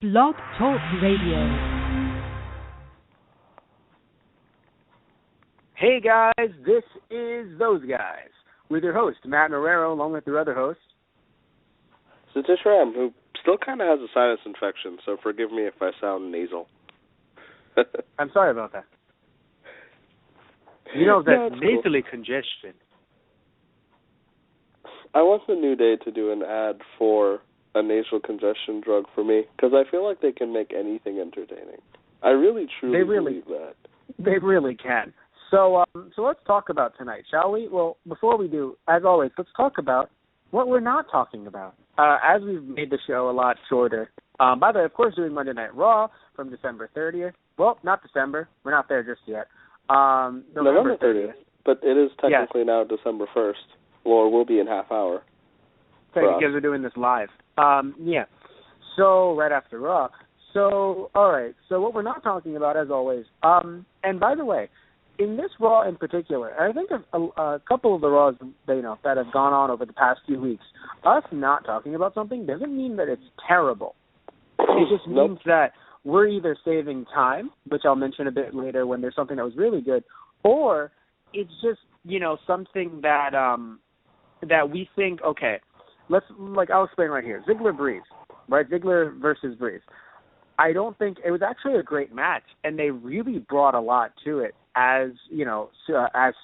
Blog Talk Radio. Hey guys, this is Those Guys with your host, Matt Marrero, along with your other host, Satish Ram, who still kind of has a sinus infection, so forgive me if I sound nasal. I'm sorry about that. You know, that's nasally cool. congestion. I want the New Day to do an ad for a nasal congestion drug for me, because I feel like they can make anything entertaining. I really, truly believe that. They really can. So let's talk about tonight, shall we? Well, before we do, as always, let's talk about what we're not talking about. As we've made the show a lot shorter. By the way, of course, doing Monday Night Raw from December 30th. Well, not December. We're not there just yet. November 30th. But it is technically now December 1st. Or will be in half hour. Because we're doing this live. So, right after Raw. So, all right. So, what we're not talking about, as always, and by the way, in this Raw in particular, I think a couple of the Raws that have gone on over the past few weeks, us not talking about something doesn't mean that it's terrible. It just means that we're either saving time, which I'll mention a bit later when there's something that was really good, or it's just, something that that we think, okay, I'll explain right here. Ziggler-Breeze, right? Ziggler versus Breeze. I don't think it was actually a great match, and they really brought a lot to it as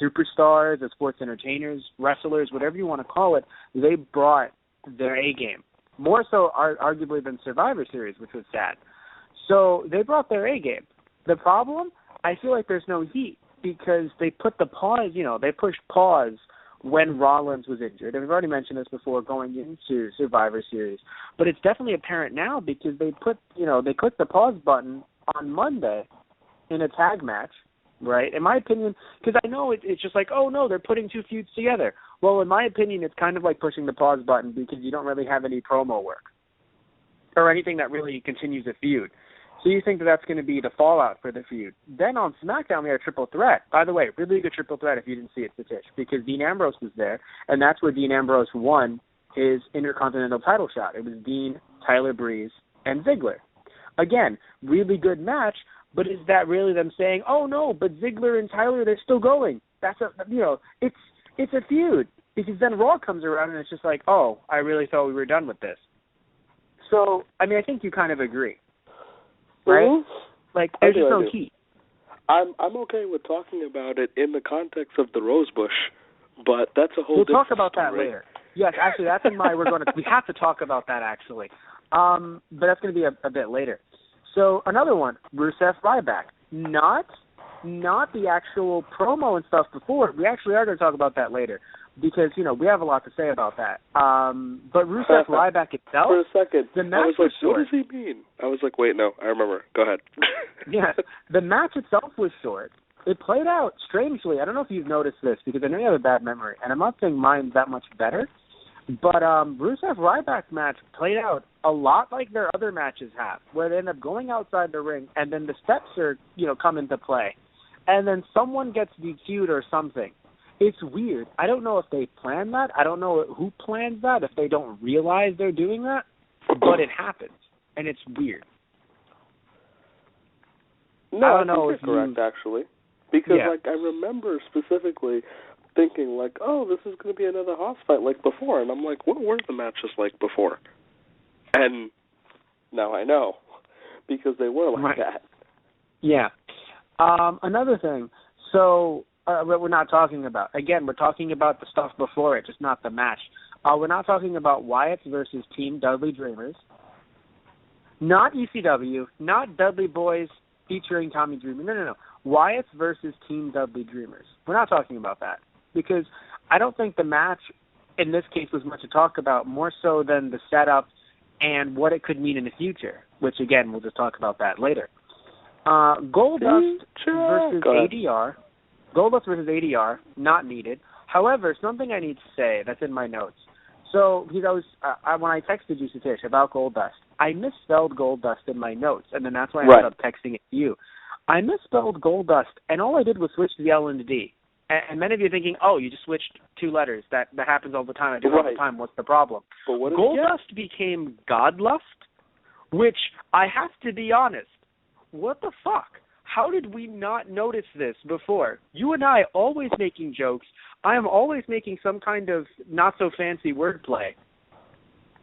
superstars, as sports entertainers, wrestlers, whatever you want to call it. They brought their A game, more so arguably than Survivor Series, which was sad. So they brought their A game. The problem, I feel like there's no heat because they put the pause. They pushed pause when Rollins was injured. And we've already mentioned this before going into Survivor Series. But it's definitely apparent now because they clicked the pause button on Monday in a tag match, right? In my opinion, because I know it's just like, oh, no, they're putting two feuds together. Well, in my opinion, it's kind of like pushing the pause button because you don't really have any promo work or anything that really continues a feud. So you think that that's going to be the fallout for the feud. Then on SmackDown, we had a triple threat. By the way, really good triple threat if you didn't see it, Satish, because Dean Ambrose was there, and that's where Dean Ambrose won his Intercontinental title shot. It was Dean, Tyler Breeze, and Ziggler. Again, really good match, but is that really them saying, oh, no, but Ziggler and Tyler, they're still going? It's a feud, because then Raw comes around and it's just like, oh, I really thought we were done with this. So, I think you kind of agree. Right? Mm-hmm. There's just no heat. I'm okay with talking about it in the context of the Rosebush, but that's a whole different story. We'll talk about that later. Yes, actually, that's in my, we have to talk about that, actually. But that's going to be a bit later. So, another one, Rusev Ryback. Not the actual promo and stuff before. We actually are going to talk about that later. Because, we have a lot to say about that. But Rusev Ryback itself, for a second, the match I was like, short. What does he mean? I was like, wait, no, I remember. Go ahead. Yeah, the match itself was short. It played out strangely. I don't know if you've noticed this, because I know you have a bad memory, and I'm not saying mine's that much better, but Rusev Ryback's match played out a lot like their other matches have, where they end up going outside the ring, and then the steps are, come into play, and then someone gets DQ'd or something. It's weird. I don't know if they planned that. I don't know who plans that, if they don't realize they're doing that, but it happens, and it's weird. No, I don't know think if you're correct, actually. Because, I remember specifically thinking, oh, this is going to be another house fight like before. And I'm like, what were the matches like before? And now I know, because they were like that. Yeah. Another thing, what we're not talking about. Again, we're talking about the stuff before it, just not the match. We're not talking about Wyatt's versus Team Dudley Dreamers. Not ECW, not Dudley Boys featuring Tommy Dreamer. No. Wyatt's versus Team Dudley Dreamers. We're not talking about that. Because I don't think the match in this case was much to talk about, more so than the setup and what it could mean in the future, which, again, we'll just talk about that later. Goldust versus ADR. Goldust versus ADR, not needed. However, something I need to say that's in my notes. So, when I texted you, Satish, about Goldust, I misspelled Goldust in my notes, and then that's why I ended up texting it to you. I misspelled Goldust, and all I did was switch the L and the D. And many of you are thinking, oh, you just switched two letters. That happens all the time. I do it all the time. What's the problem? But what Goldust became Godlust, which I have to be honest, what the fuck? How did we not notice this before? You and I always making jokes. I am always making some kind of not-so-fancy wordplay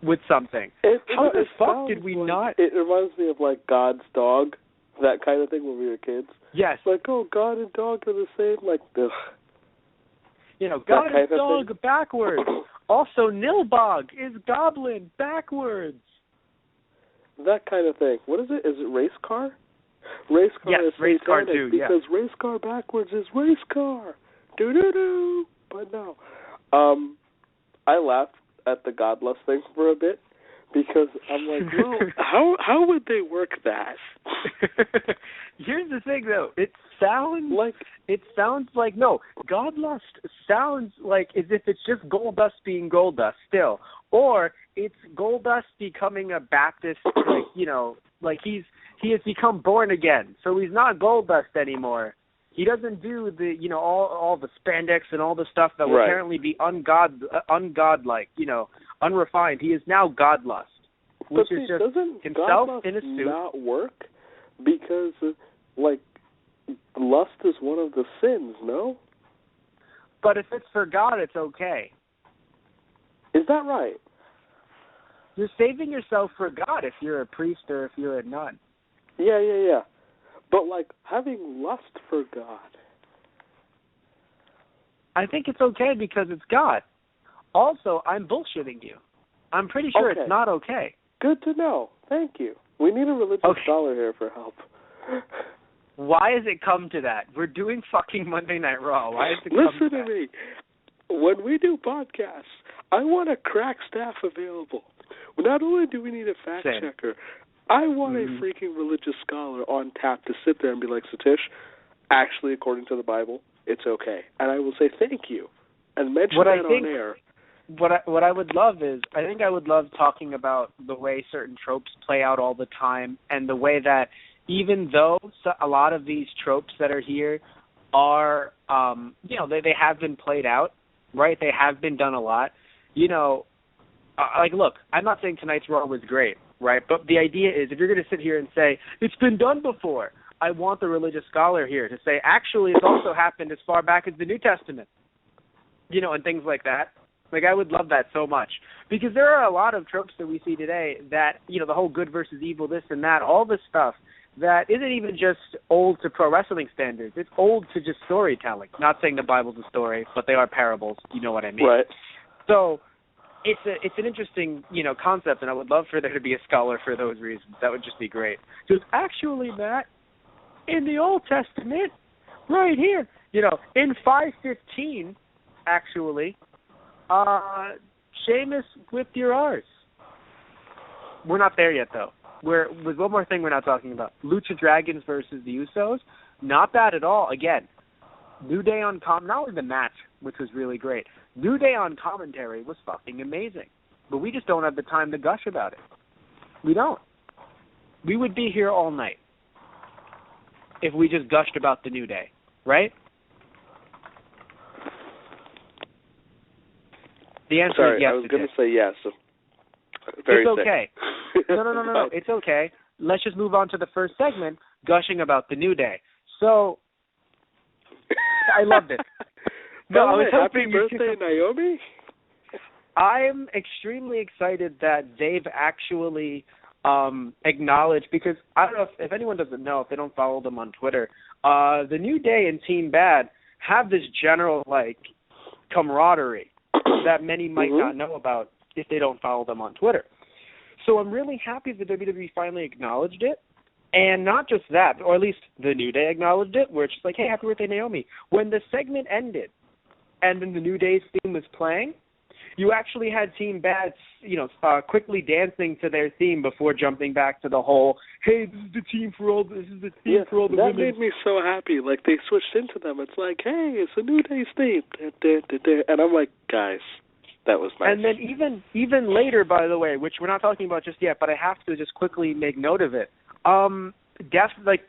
with something. How the fuck did we not... It reminds me of, like, God's dog, that kind of thing when we were kids. Yes. Like, oh, God and dog are the same, like, ugh. You know, God is dog backwards. Also, Nilbog is goblin backwards. That kind of thing. What is it? Is it race car? Race car yes, is race car too, because race car backwards is race car. Do-do-do. But no. I laughed at the godless thing for a bit because I'm like, well, how would they work that? Here's the thing, though. It sounds like no. Godlust sounds like as if it's just Goldust being Goldust still, or it's Goldust becoming a Baptist, like, you know, like he has become born again, so he's not Goldust anymore. He doesn't do the, you know, all the spandex and all the stuff that will apparently be ungodlike, you know, unrefined. He is now Godlust, which is just himself in a suit. Not work because, like, lust is one of the sins, no? But if it's for God, it's okay. Is that right? You're saving yourself for God if you're a priest or if you're a nun. Yeah. But, like, having lust for God. I think it's okay because it's God. Also, I'm bullshitting you. I'm pretty sure it's not okay. Good to know. Thank you. We need a religious scholar here for help. Why has it come to that? We're doing fucking Monday Night Raw. Why has it come to that? Listen to me. When we do podcasts, I want a crack staff available. Not only do we need a fact checker, I want a freaking religious scholar on tap to sit there and be like, Satish, actually, according to the Bible, it's okay. And I will say thank you and mention on air. What I would love is, I think I would love talking about the way certain tropes play out all the time and the way that even though a lot of these tropes that are here are, you know, they have been played out, right? They have been done a lot. You know, like, look, I'm not saying tonight's Raw was great, right? But the idea is, if you're going to sit here and say, it's been done before, I want the religious scholar here to say, actually, it's also happened as far back as the New Testament, you know, and things like that. Like, I would love that so much. Because there are a lot of tropes that we see today that, you know, the whole good versus evil, this and that, all this stuff that isn't even just old to pro wrestling standards. It's old to just storytelling. Not saying the Bible's a story, but they are parables. You know what I mean? Right. So it's an interesting, you know, concept, and I would love for there to be a scholar for those reasons. That would just be great. Because actually, Matt, in the Old Testament, right here, you know, in 5:15, actually, Sheamus whipped your arse. We're not there yet, though. There's one more thing we're not talking about. Lucha Dragons versus the Usos. Not bad at all. Again, New Day on not only the match, which was really great. New Day on commentary was fucking amazing. But we just don't have the time to gush about it. We don't. We would be here all night if we just gushed about the New Day, right? The answer is yes. I was going to say yes. It's okay. No. It's okay. Let's just move on to the first segment, gushing about the New Day. So, I loved it. No, I was happy birthday, Naomi. I'm extremely excited that they've actually acknowledged, because I don't know if anyone doesn't know, if they don't follow them on Twitter, the New Day and Team Bad have this general, like, camaraderie that many might not know about if they don't follow them on Twitter. So I'm really happy that WWE finally acknowledged it. And not just that, or at least the New Day acknowledged it, where it's just like, hey, happy birthday, Naomi. When the segment ended and then the New Day's theme was playing, you actually had Team Bad, you know, quickly dancing to their theme before jumping back to the whole, hey, this is the team for all the women. That made me so happy. Like, they switched into them. It's like, hey, it's a New Day's theme. And I'm like, guys, that was nice. And then even later, by the way, which we're not talking about just yet, but I have to just quickly make note of it.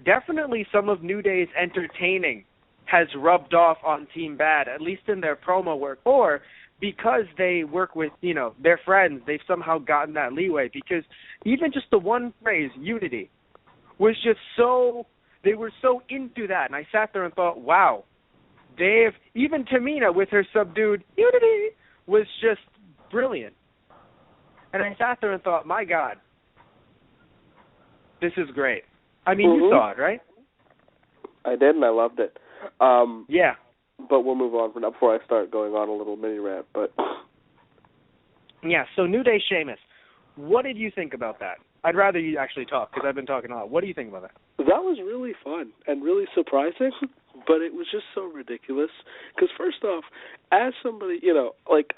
Definitely some of New Day's entertaining has rubbed off on Team Bad, at least in their promo work, or because they work with, their friends, they've somehow gotten that leeway, because even just the one phrase, unity, was just they were so into that. And I sat there and thought, wow, even Tamina with her subdued unity was just brilliant. And I sat there and thought, my God, this is great. I mean, you saw it, right? I did, and I loved it. Yeah. But we'll move on from that before I start going on a little mini rant. But yeah, so New Day Sheamus. What did you think about that? I'd rather you actually talk, because I've been talking a lot. What do you think about that? That was really fun and really surprising, but it was just so ridiculous. Because first off, as somebody,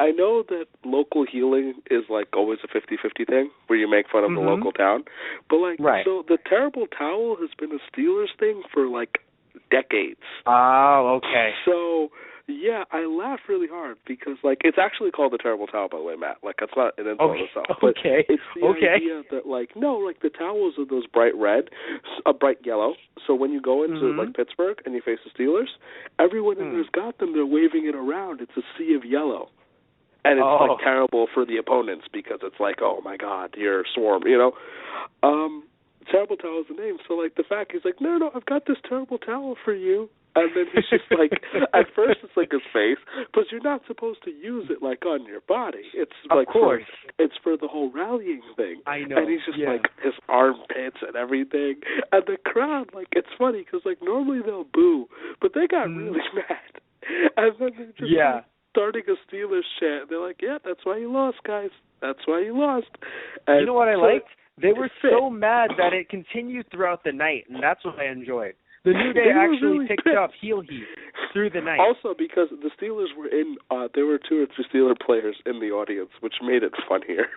I know that local healing is, always a 50-50 thing, where you make fun of the local town. But, right. So the terrible towel has been a Steelers thing for, decades. Oh, okay. So, yeah, I laughed really hard because, it's actually called the terrible towel, by the way, Matt. It's not an insult itself. But it's the idea that, the towels are those bright red, bright yellow. So when you go into, Pittsburgh and you face the Steelers, everyone in there's got them, they're waving it around. It's a sea of yellow. And it's, terrible for the opponents because it's oh, my God, you're swarm, Terrible towel is the name. So, the fact he's no, I've got this terrible towel for you. And then he's just at first it's his face, but you're not supposed to use it on your body. It's of course. It's for the whole rallying thing. I know. And he's just his armpits and everything. And the crowd, it's funny because normally they'll boo, but they got really mad. And then they're just starting a Steelers chant. They're yeah, that's why you lost, guys. That's why you lost. And you know what I liked? They were so mad that it continued throughout the night, and that's what I enjoyed. The New Day actually really picked up heel heat through the night. Also, because the Steelers were there were 2 or 3 Steeler players in the audience, which made it funnier.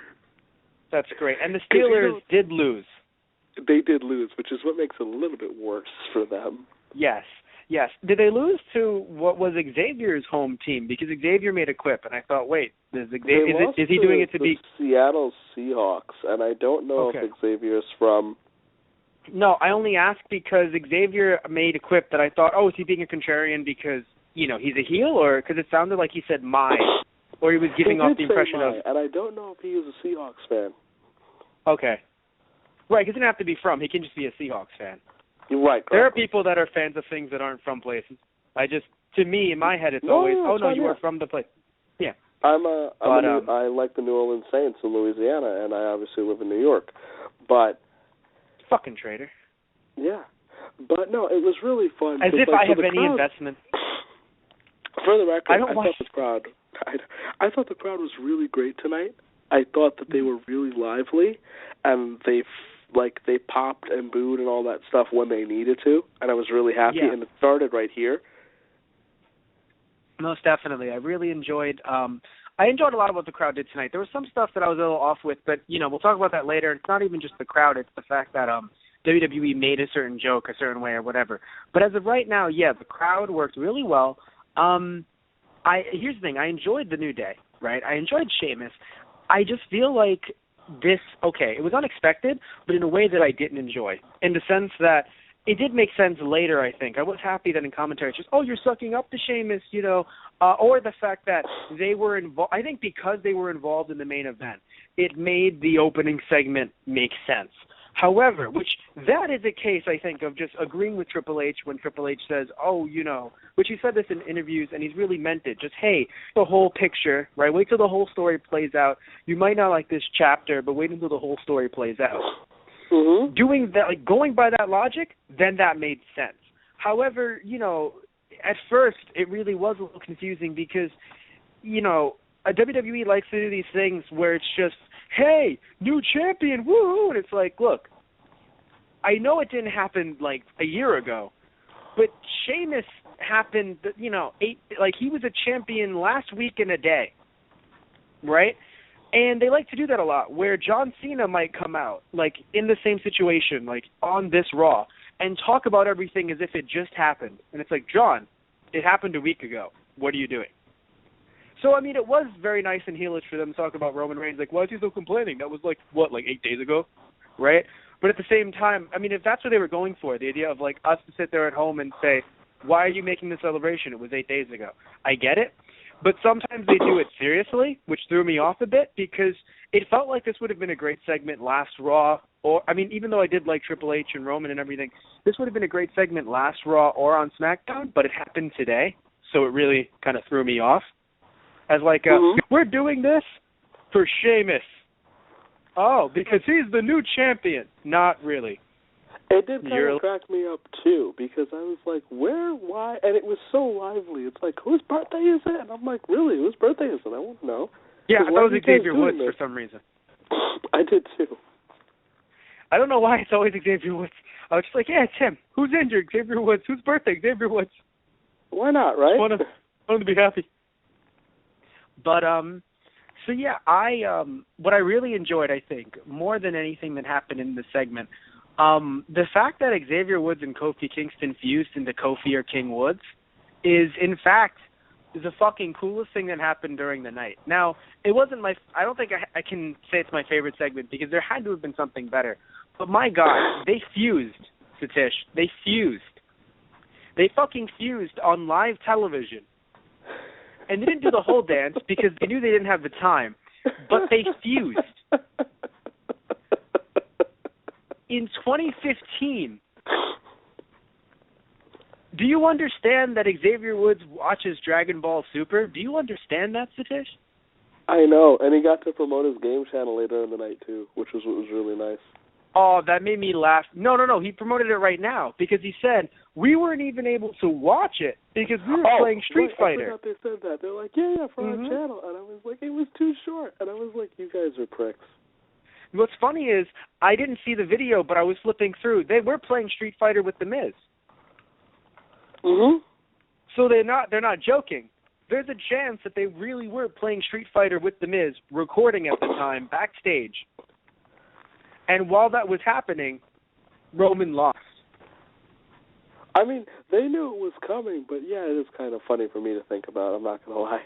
That's great. And the Steelers did lose. They did lose, which is what makes it a little bit worse for them. Yes. Did they lose to what was Xavier's home team? Because Xavier made a quip, and I thought, wait, is he doing it to be Seattle Seahawks? And I don't know if Xavier's from. No, I only asked because Xavier made a quip that I thought, is he being a contrarian because, he's a heel, or because it sounded like he said my, or he was giving off the impression of. And I don't know if he is a Seahawks fan. Okay. Right, because he doesn't have to be from. He can just be a Seahawks fan. You're right. There are people that are fans of things that aren't from places. To me, in my head, it's always, you are from the place. Yeah. I like the New Orleans Saints in Louisiana, and I obviously live in New York. But fucking traitor. Yeah. But no, it was really fun. As if I have any investment. For the record, I thought the crowd was really great tonight. I thought that they were really lively, and they popped and booed and all that stuff when they needed to, and I was really happy, and it started right here. Most definitely. I really enjoyed I enjoyed a lot of what the crowd did tonight. There was some stuff that I was a little off with, but, we'll talk about that later. It's not even just the crowd. It's the fact that WWE made a certain joke a certain way or whatever. But as of right now, the crowd worked really well. Here's the thing. I enjoyed the New Day, right? I enjoyed Sheamus. I just feel like it was unexpected, but in a way that I didn't enjoy, in the sense that it did make sense later, I think. I was happy that in commentary it's just, you're sucking up to Sheamus, or the fact that they were involved. I think because they were involved in the main event, it made the opening segment make sense. However, that is a case, I think, of just agreeing with Triple H when Triple H says, which he said this in interviews, and he's really meant it, just, hey, the whole picture, right? Wait till the whole story plays out. You might not like this chapter, but wait until the whole story plays out. Mm-hmm. Doing that, going by that logic, then that made sense. However, at first it really was a little confusing because, a WWE likes to do these things where it's just, hey, new champion, woo! And it's look, I know it didn't happen a year ago, but Sheamus happened, he was a champion last week in a day, right? And they like to do that a lot, where John Cena might come out, in the same situation, on this Raw, and talk about everything as if it just happened. And it's John, it happened a week ago. What are you doing? So, it was very nice and heelish for them to talk about Roman Reigns. Why is he still complaining? That was, 8 days ago, right? But at the same time, if that's what they were going for, the idea of, us to sit there at home and say, why are you making the celebration? It was 8 days ago. I get it. but sometimes they do it seriously, which threw me off a bit because it felt like this would have been a great segment last Raw, or, I mean, even though I did like Triple H and Roman and everything, this would have been a great segment last Raw or on SmackDown, but it happened today, so it really kind of threw me off. As like, we're doing this for Sheamus. Oh, because he's the new champion. Not really. It did kind of crack me up, too, because I was like, where, why? And it was so lively. It's like, whose birthday is it? And I'm like, really, whose birthday is it? I won't know. Yeah, I thought it was Xavier Woods for some reason. I did, too. I don't know why it's always Xavier Woods. I was just like, yeah, it's him. Who's injured? Xavier Woods. Whose birthday? Xavier Woods. Why not, right? Want him to be happy. But, so yeah, what I really enjoyed, I think, more than anything that happened in the segment, the fact that Xavier Woods and Kofi Kingston fused into Kofi or King Woods is, in fact, the fucking coolest thing that happened during the night. Now, it wasn't I don't think I can say it's my favorite segment because there had to have been something better. But my God, they fused, Satish. They fused. They fucking fused on live television. And they didn't do the whole dance because they knew they didn't have the time. But they fused. In 2015, do you understand that Xavier Woods watches Dragon Ball Super? Do you understand that, Satish? I know, and he got to promote his game channel later in the night, too, which was really nice. Oh, that made me laugh. No, he promoted it right now because he said, we weren't even able to watch it because we were playing Street Fighter. I forgot they said that. They're like, yeah, for our channel. And I was like, it was too short. And I was like, you guys are pricks. What's funny is I didn't see the video, but I was flipping through. They were playing Street Fighter with The Miz. Mm-hmm. So they're not joking. There's a chance that they really were playing Street Fighter with The Miz, recording at the time, backstage. And while that was happening, Roman lost. I mean, they knew it was coming, but yeah, it is kind of funny for me to think about. I'm not going to lie.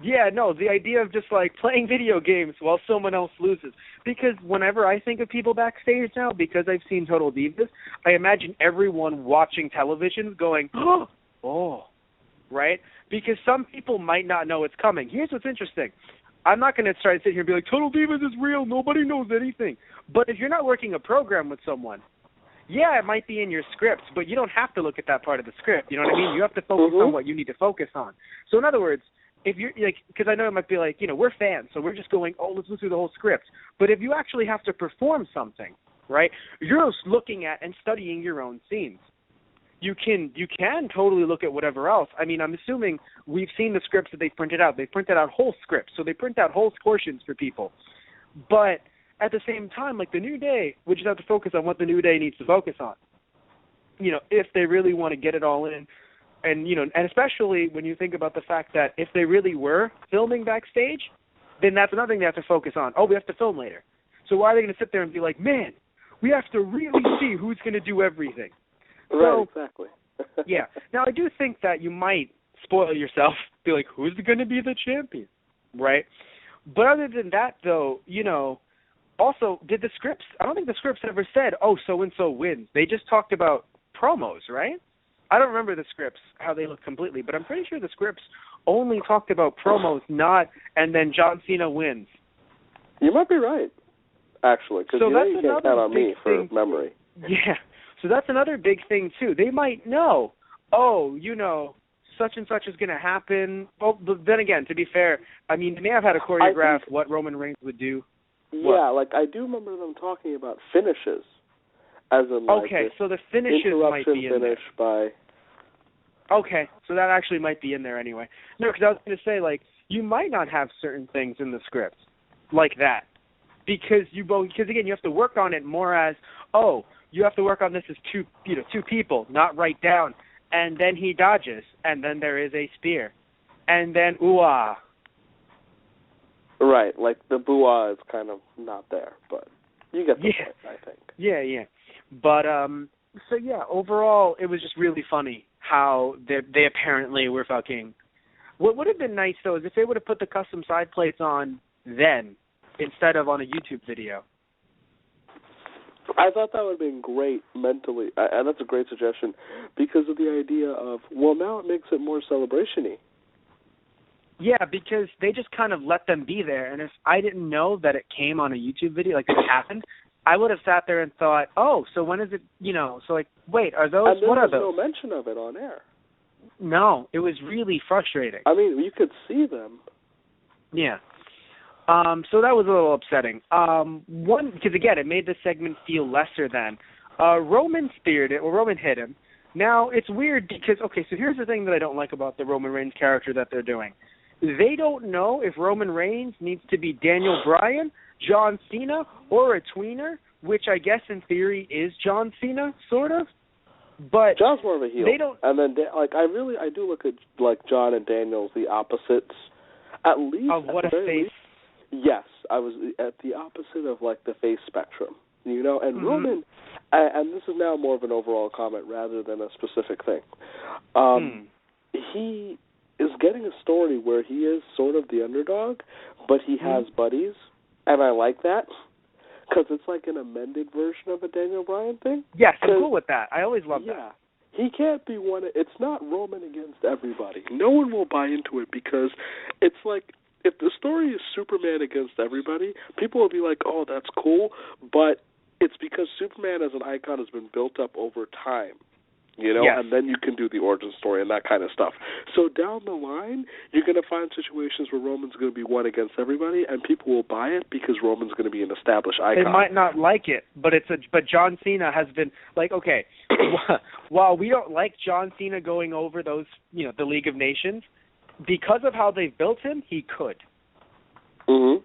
Yeah, no, the idea of just like playing video games while someone else loses. Because whenever I think of people backstage now, because I've seen Total Divas, I imagine everyone watching television going, oh, right? Because some people might not know it's coming. Here's what's interesting. I'm not going to try to sit here and be like, Total Divas is real, nobody knows anything. But if you're not working a program with someone, yeah, it might be in your script, but you don't have to look at that part of the script. You know what I mean? You have to focus on what you need to focus on. So in other words, if you're like, because I know it might be like, we're fans, so we're just going, let's look through the whole script. But if you actually have to perform something, right, you're just looking at and studying your own scenes. You can totally look at whatever else. I mean, I'm assuming we've seen the scripts that they've printed out. They printed out whole scripts, so they print out whole portions for people. But at the same time, like the New Day, we just have to focus on what the New Day needs to focus on. If they really want to get it all in. And, and especially when you think about the fact that if they really were filming backstage, then that's another thing they have to focus on. Oh, we have to film later. So why are they going to sit there and be like, man, we have to really see who's going to do everything? Right, exactly. Yeah. Now, I do think that you might spoil yourself, be like, who's going to be the champion, right? But other than that, though, also, did the scripts, I don't think the scripts ever said, so-and-so wins. They just talked about promos, right? I don't remember the scripts, how they look completely, but I'm pretty sure the scripts only talked about promos, and then John Cena wins. You might be right, actually, because you can't count on me for memory. Yeah, so that's another big thing, too. They might know, such and such is going to happen. Well, but then again, to be fair, I mean, they may have had to choreograph what Roman Reigns would do. Yeah, I do remember them talking about finishes. As in, so the finishes might be in finish there. Okay, so that actually might be in there anyway. No, because I was going to say, you might not have certain things in the script like that. Because again, you have to work on it more as, you have to work on this as two people, not write down. And then he dodges, and then there is a spear. And then, ooh-ah. Right, the boo-ah is kind of not there, but you get the point, I think. Yeah. But, so yeah, overall, it was just really funny how they apparently were fucking... What would have been nice, though, is if they would have put the custom side plates on then, instead of on a YouTube video. I thought that would have been great mentally, and that's a great suggestion, because of the idea of, now it makes it more celebration-y. Yeah, because they just kind of let them be there. And if I didn't know that it came on a YouTube video, like it happened, I would have sat there and thought, oh, so when is it, so like, wait, are those, and what are those? there was no mention of it on air. No, it was really frustrating. I mean, you could see them. Yeah. So that was a little upsetting. Because again, it made the segment feel lesser than. Roman speared it, or Roman hit him. Now, it's weird because, okay, so here's the thing that I don't like about the Roman Reigns character that they're doing. They don't know if Roman Reigns needs to be Daniel Bryan, John Cena, or a tweener, which I guess in theory is John Cena, sort of. But John's more of a heel. They don't. And then, I do look at John and Daniel as the opposites, at least of what a face. Yes, I was at the opposite of the face spectrum, and Mm-hmm. Roman, and this is now more of an overall comment rather than a specific thing. He is getting a story where he is sort of the underdog, but he has buddies, and I like that. Because it's like an amended version of a Daniel Bryan thing. Yes, I'm cool with that. I always love that. Yeah. He can't be one. It's not Roman against everybody. No one will buy into it because it's like if the story is Superman against everybody, people will be like, oh, that's cool. But it's because Superman as an icon has been built up over time. Yes. And then you can do the origin story and that kind of stuff. So down the line, you're going to find situations where Roman's going to be one against everybody, and people will buy it because Roman's going to be an established icon. They might not like it, but but John Cena has been okay. While we don't like John Cena going over those, the League of Nations, because of how they've built him, he could. Mm-hmm.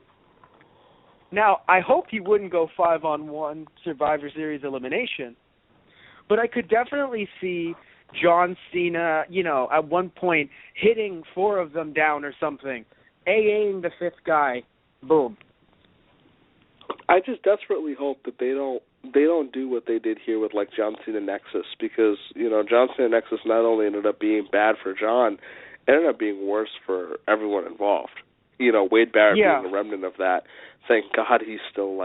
Now, I hope he wouldn't go 5-on-1 Survivor Series elimination. But I could definitely see John Cena, at one point hitting 4 of them down or something, AAing the 5th guy, boom. I just desperately hope that they don't do what they did here with John Cena Nexus, because John Cena Nexus not only ended up being bad for John, it ended up being worse for everyone involved. Wade Barrett being a remnant of that. Thank God he's still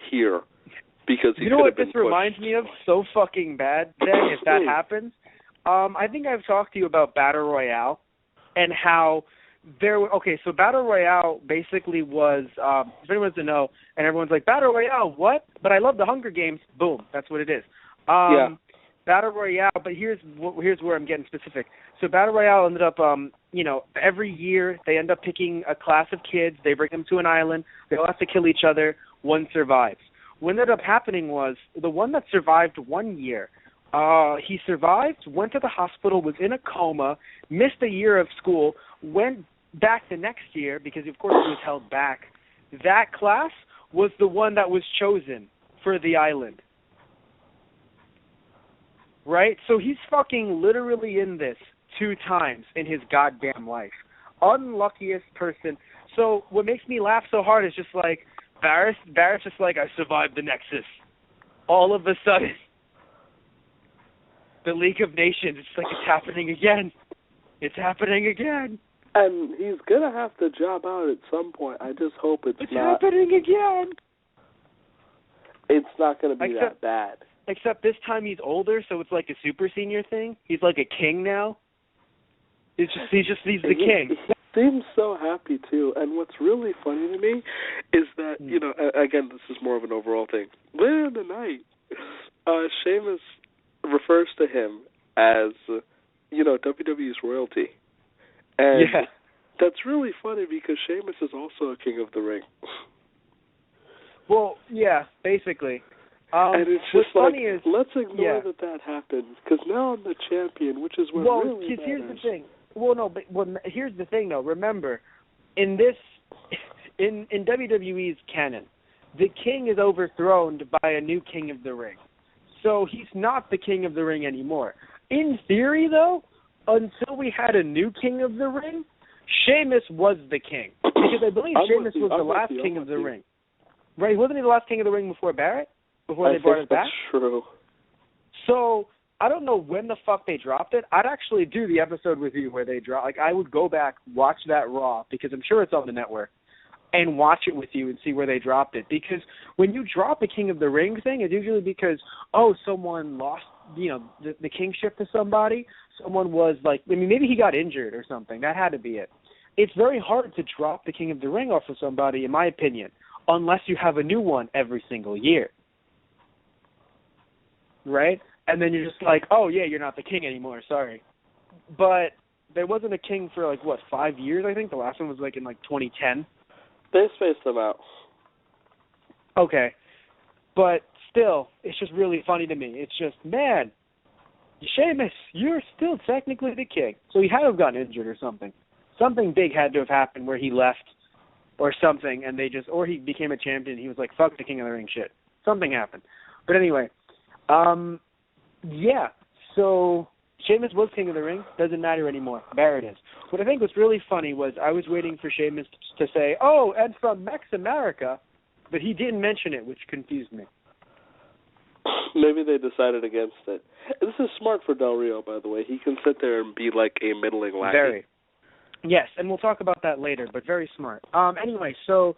here. Because he what this reminds me of so fucking bad then, if that happens? I think I've talked to you about Battle Royale and how so Battle Royale basically was, if anyone wants to know, and everyone's like, Battle Royale, what? But I love the Hunger Games. Boom, that's what it is. Battle Royale, but here's where I'm getting specific. So Battle Royale ended up, every year they end up picking a class of kids, they bring them to an island, they all have to kill each other, one survives. What ended up happening was the one that survived 1 year, he survived, went to the hospital, was in a coma, missed a year of school, went back the next year because, of course, he was held back. That class was the one that was chosen for the island. Right? So he's fucking literally in this 2 times in his goddamn life. Unluckiest person. So what makes me laugh so hard is just Barrett's just I survived the Nexus. All of a sudden, the League of Nations, it's it's happening again. It's happening again. And he's going to have to job out at some point. I just hope it's not. Happening again. It's not going to be that bad. Except this time he's older, so it's a super senior thing. He's a king now. He's the king. He seems so happy, too. And what's really funny to me is that, again, this is more of an overall thing. Later in the night, Sheamus refers to him as, WWE's royalty. And that's really funny because Sheamus is also a king of the ring. Well, yeah, basically. And it's just funny is, let's ignore that happened, because now I'm the champion, which is what really matters. Here's the thing. Well, no, but here's the thing, though. Remember, in WWE's canon, the king is overthrown by a new king of the ring. So he's not the king of the ring anymore. In theory, though, until we had a new king of the ring, Sheamus was the king. Because I believe Sheamus was the last king of the ring. Right? Wasn't he the last king of the ring before Barrett? Before they brought it back? That's true. So I don't know when the fuck they dropped it. I'd actually do the episode with you where they drop. I would go back, watch that Raw, because I'm sure it's on the network, and watch it with you and see where they dropped it. Because when you drop the King of the Ring thing, it's usually because, someone lost, the kingship to somebody. Someone was maybe he got injured or something. That had to be it. it's very hard to drop the King of the Ring off of somebody, in my opinion, unless you have a new one every single year. Right? And then you're just like, oh, yeah, you're not the king anymore, sorry. But there wasn't a king for, 5 years, I think? The last one was, in, 2010. They spaced them out. Okay. But still, it's just really funny to me. It's just, man, Sheamus, you're still technically the king. So he had to have gotten injured or something. Something big had to have happened where he left or something, and or he became a champion, and he was like, fuck the King of the Ring shit. Something happened. But anyway, yeah, so Sheamus was King of the Ring. Doesn't matter anymore. There it is. What I think was really funny was I was waiting for Sheamus to say, oh, and from Mex America, but he didn't mention it, which confused me. Maybe they decided against it. This is smart for Del Rio, by the way. He can sit there and be like a middling lackey. Very. Yes, and we'll talk about that later, but very smart. Anyway, so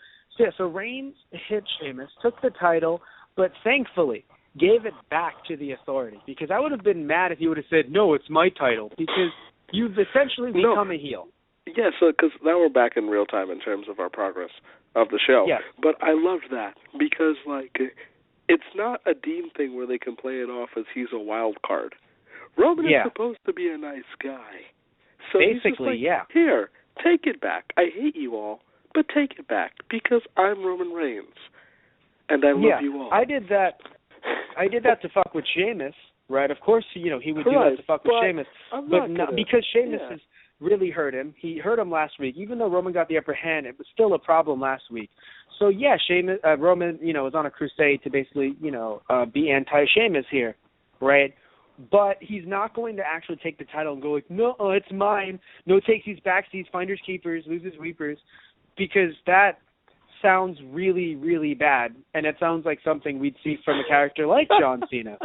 Reigns hit Sheamus, took the title, but thankfully gave it back to the Authority, because I would have been mad if he would have said, no, it's my title, because you've essentially become a heel. Yeah, so because now we're back in real time in terms of our progress of the show. Yeah. But I loved that because, it's not a Dean thing where they can play it off as he's a wild card. Roman is supposed to be a nice guy. So basically, he's just here, take it back. I hate you all, but take it back because I'm Roman Reigns, and I love you all. I did that to fuck with Sheamus, right? Of course, he would do that to fuck with Sheamus, but not because Sheamus has really hurt him. He hurt him last week. Even though Roman got the upper hand, it was still a problem last week. So yeah, Roman, is on a crusade to basically, be anti-Sheamus here, right? But he's not going to actually take the title and go like, no, it's mine. No takesies, backsies, finders, keepers, losers, weepers, because that sounds really, really bad, and it sounds like something we'd see from a character like John Cena.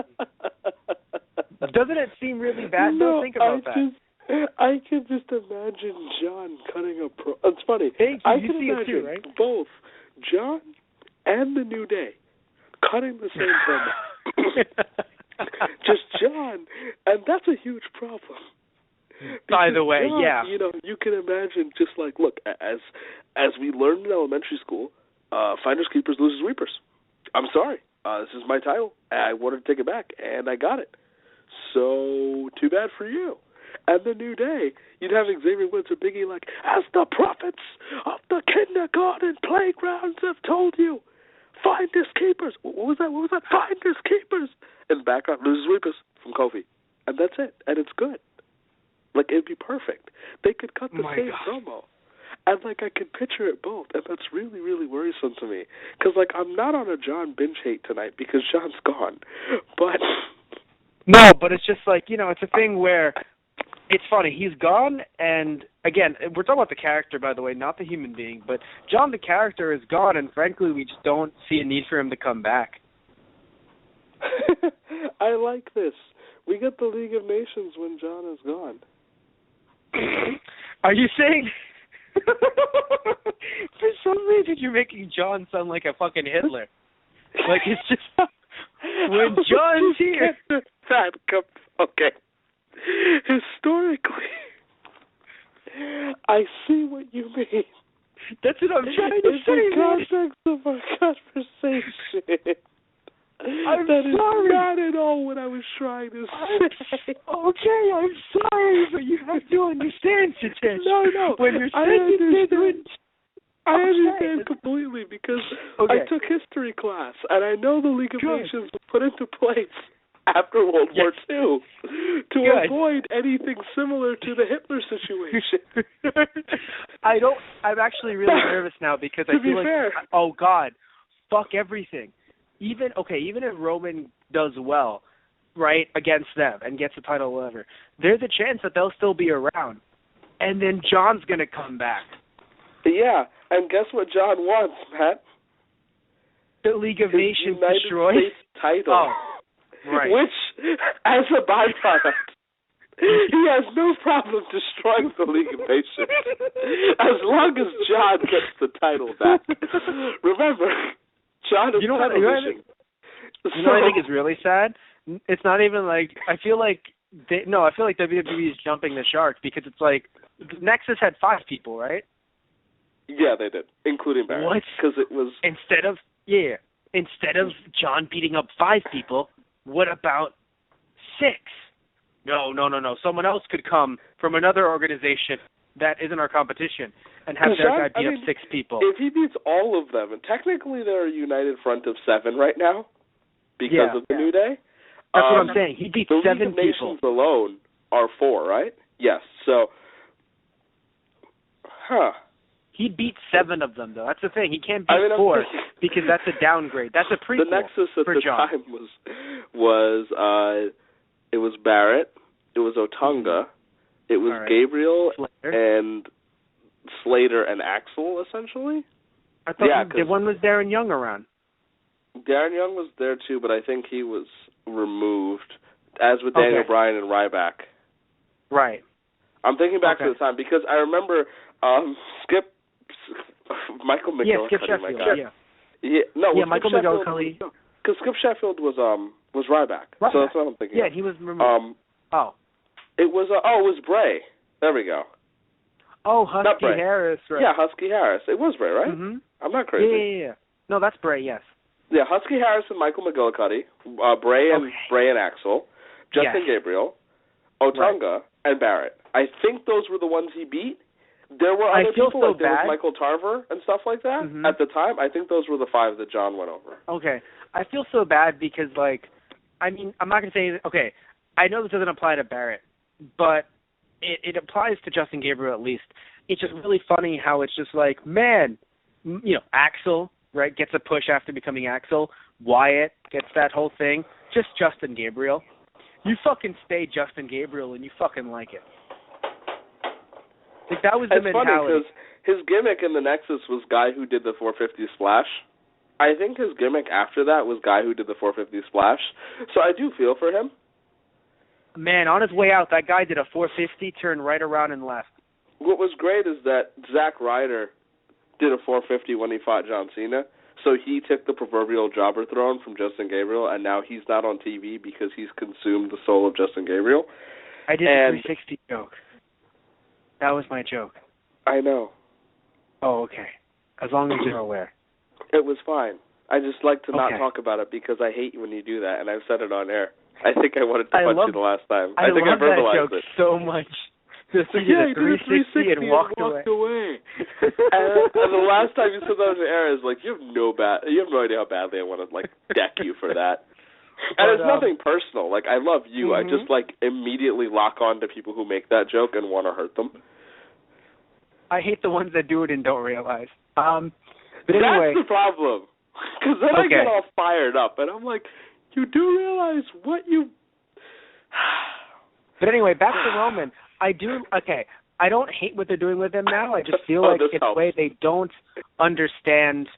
Doesn't it seem really bad? No, Think about that. I can just imagine John cutting a pro. It's funny. I can see imagine it too, right? both John and the New Day cutting the same promo. Just John, and that's a huge problem. By the way, John, yeah. You can imagine just look, as we learned in elementary school, finders, keepers, losers, weepers. I'm sorry. This is my title. I wanted to take it back, and I got it. So, too bad for you. And the New Day, you'd have Xavier Woods or Biggie as the prophets of the kindergarten playgrounds have told you, finders, keepers. What was that? Finders, keepers. And back up, losers, weepers from Kofi. And that's it. And it's good. It'd be perfect. They could cut the same promo. And, I could picture it both. And that's really, really worrisome to me. Because, I'm not on a John binge hate tonight because John's gone. But... No, but it's just it's a thing where it's funny. He's gone, and, again, we're talking about the character, by the way, not the human being. But John, the character, is gone, and, frankly, we just don't see a need for him to come back. I like this. We get the League of Nations when John is gone. Are you saying... For some reason, you're making John sound like a fucking Hitler. It's just... When John's here... Okay. Historically, I see what you mean. That's what I'm trying to say. In the context of our conversation... I'm that sorry. is not at all what I was trying to say. Okay, I'm sorry, but you have to understand, Satish. No. When you're saying I understand completely because I took history class, and I know the League of Nations was put into place after World War II to avoid anything similar to the Hitler situation. I'm actually really nervous now because I feel fair. oh God, fuck everything. Even if Roman does well, right, against them and gets the title or whatever, there's a chance that they'll still be around. And then John's going to come back. Yeah, and guess what John wants, Matt? The League of Nations United destroyed? States title. Oh, right. Which, as a byproduct, he has no problem destroying the League of Nations as long as John gets the title back. Remember, John is television. You know what I think is really sad? It's not even I feel like I feel like WWE is jumping the shark because it's like Nexus had 5 people, right? Yeah, they did, including Barrett. What? Because it was instead of John beating up 5 people, what about 6? No. Someone else could come from another organization that isn't our competition and have their guy beat up 6 people. If he beats all of them, and technically they're a united front of 7 right now because of the New Day. That's what I'm saying. He beat 7 people. The League of Nations alone are 4, right? Yes. So, He beat 7 of them, though. That's the thing. He can't beat 4 because that's a downgrade. That's a prequel. The Nexus at the John. time was it was Barrett, it was Otunga, it was Gabriel Slater. and Slater and Axel, essentially. I thought the one was Darren Young around. Darren Young was there too, but I think he was removed, as with Daniel Bryan and Ryback. Right. I'm thinking back to the time because I remember Michael McGillicuddy. Yeah, Skip Sheffield. Michael McGillicuddy. Because Skip Sheffield was Ryback. So that's what I'm thinking. Yeah, he was removed. It was Bray. There we go. Oh, Husky Harris, right? Yeah, Husky Harris. It was Bray, right? Mm-hmm. I'm not crazy. Yeah. No, that's Bray. Yes. Yeah, Husky Harris and Michael McGillicuddy, Bray and Axel, Justin Gabriel, Otunga, and Barrett. I think those were the ones he beat. There were other people, like there was Michael Tarver and stuff like that at the time. I think those were the 5 that John went over. Okay. I feel so bad because, I'm not going to say, I know this doesn't apply to Barrett, but it applies to Justin Gabriel at least. It's just really funny how it's just like, man, Axel, right, gets a push after becoming Axel. Wyatt gets that whole thing. Just Justin Gabriel. You fucking stay Justin Gabriel and you fucking like it. Like, that was the mentality. It's funny because his gimmick in the Nexus was guy who did the 450 splash. I think his gimmick after that was guy who did the 450 splash. So I do feel for him. Man, on his way out, that guy did a 450, turned right around and left. What was great is that Zack Ryder did a 450 when he fought John Cena. So he took the proverbial jobber throne from Justin Gabriel, and now he's not on TV because he's consumed the soul of Justin Gabriel. I did a 360 joke. That was my joke. I know. Oh, okay. As long as you're aware. It was fine. I just like to not talk about it because I hate when you do that, and I've said it on air. I think I wanted to punch you the last time. I think I verbalized that joke so much. Just did a 360 and walked away. and the last time you said that on the air is like, you have no idea how badly I want to deck you for that. And it's nothing personal. Like, I love you. I just immediately lock on to people who make that joke and want to hurt them. I hate the ones that do it and don't realize. But anyway, that's the problem. Because then I get all fired up, and I'm like, you do realize what you... But anyway, back to Roman. I don't hate what they're doing with him now. I just feel like it's a way they don't understand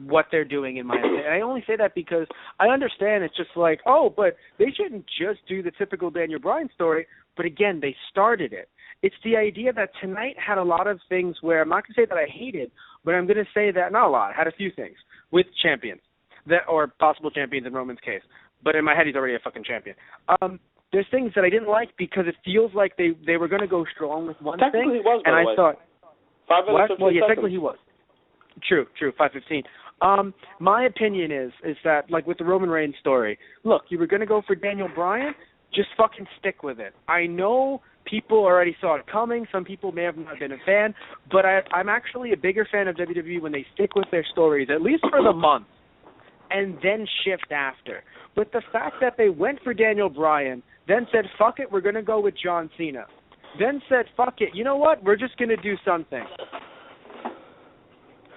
what they're doing, in my opinion. And I only say that because I understand it's just like, but they shouldn't just do the typical Daniel Bryan story. But again, they started it. It's the idea that tonight had a lot of things where I'm not going to say that I hated, but I'm going to say that, not a lot, had a few things with champions, or possible champions in Roman's case. But in my head, he's already a fucking champion. There's things that I didn't like because it feels like they were going to go strong with one thing. Technically he was, by and the I thought, 5 minutes, 15 well, yeah, seconds. technically he was. True, 5:15. My opinion is that, like with the Roman Reigns story, look, you were going to go for Daniel Bryan, just fucking stick with it. I know people already saw it coming. Some people may have not been a fan, but I'm actually a bigger fan of WWE when they stick with their stories, at least for the month, and then shift after. But the fact that they went for Daniel Bryan, then said, fuck it, we're going to go with John Cena, then said, fuck it, you know what, we're just going to do something.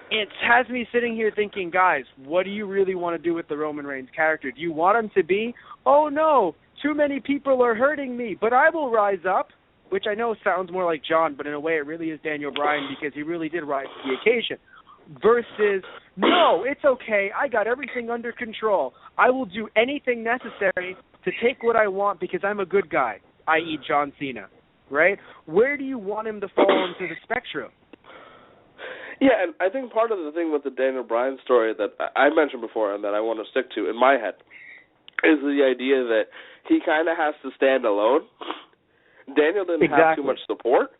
It has me sitting here thinking, guys, what do you really want to do with the Roman Reigns character? Do you want him to be, oh no, too many people are hurting me, but I will rise up, which I know sounds more like John, but in a way it really is Daniel Bryan because he really did rise to the occasion, versus, no, it's okay, I got everything under control. I will do anything necessary to take what I want because I'm a good guy, i.e. John Cena, right? Where do you want him to fall into the spectrum? Yeah, and I think part of the thing with the Daniel Bryan story that I mentioned before and that I want to stick to in my head is the idea that he kind of has to stand alone. Daniel didn't have too much support,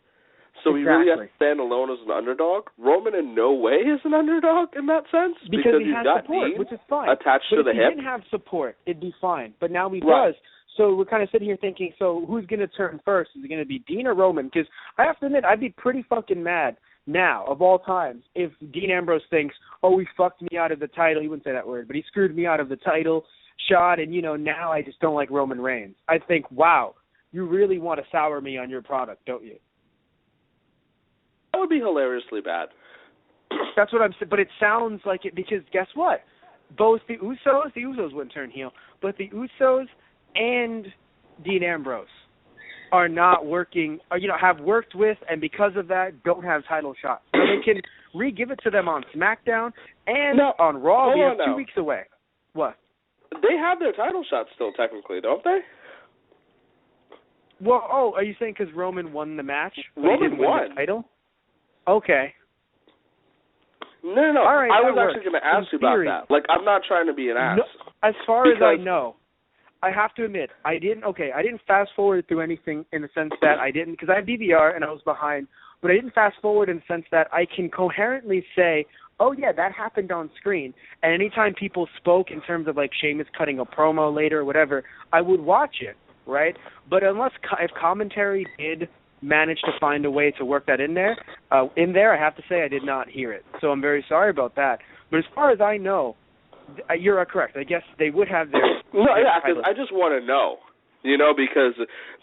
so he really has to stand alone as an underdog. Roman in no way is an underdog in that sense because he's has got support, Dean which is fine. Attached but to the if he hip. didn't have support, it'd be fine. But now he does. So we're kind of sitting here thinking, so who's going to turn first? Is it going to be Dean or Roman? Because I have to admit, I'd be pretty fucking mad now, of all times, if Dean Ambrose thinks, oh, he fucked me out of the title. He wouldn't say that word, but he screwed me out of the title shot, and, now I just don't like Roman Reigns. I think, wow, you really want to sour me on your product, don't you? That would be hilariously bad. That's what I'm saying, but it sounds like it because guess what? Both the Usos wouldn't turn heel, but the Usos and Dean Ambrose are not working, or, have worked with, and because of that, don't have title shots. So they can re-give it to them on SmackDown and on Raw. We have 2 weeks away. What? They have their title shots still, technically, don't they? Well, are you saying because Roman won the match? Roman won the title? Okay. No. All right, I was actually going to ask you about that. Like, I'm not trying to be an ass. No, as far as I know, I have to admit, I didn't fast forward through anything in the sense that because I have DVR and I was behind, but I didn't fast forward in the sense that I can coherently say, oh yeah, that happened on screen. And anytime people spoke in terms of like Sheamus cutting a promo later or whatever, I would watch it, right? But if commentary did manage to find a way to work that in there, I have to say I did not hear it. So I'm very sorry about that. But as far as I know, you're correct. I guess they would have their... because I just want to know, because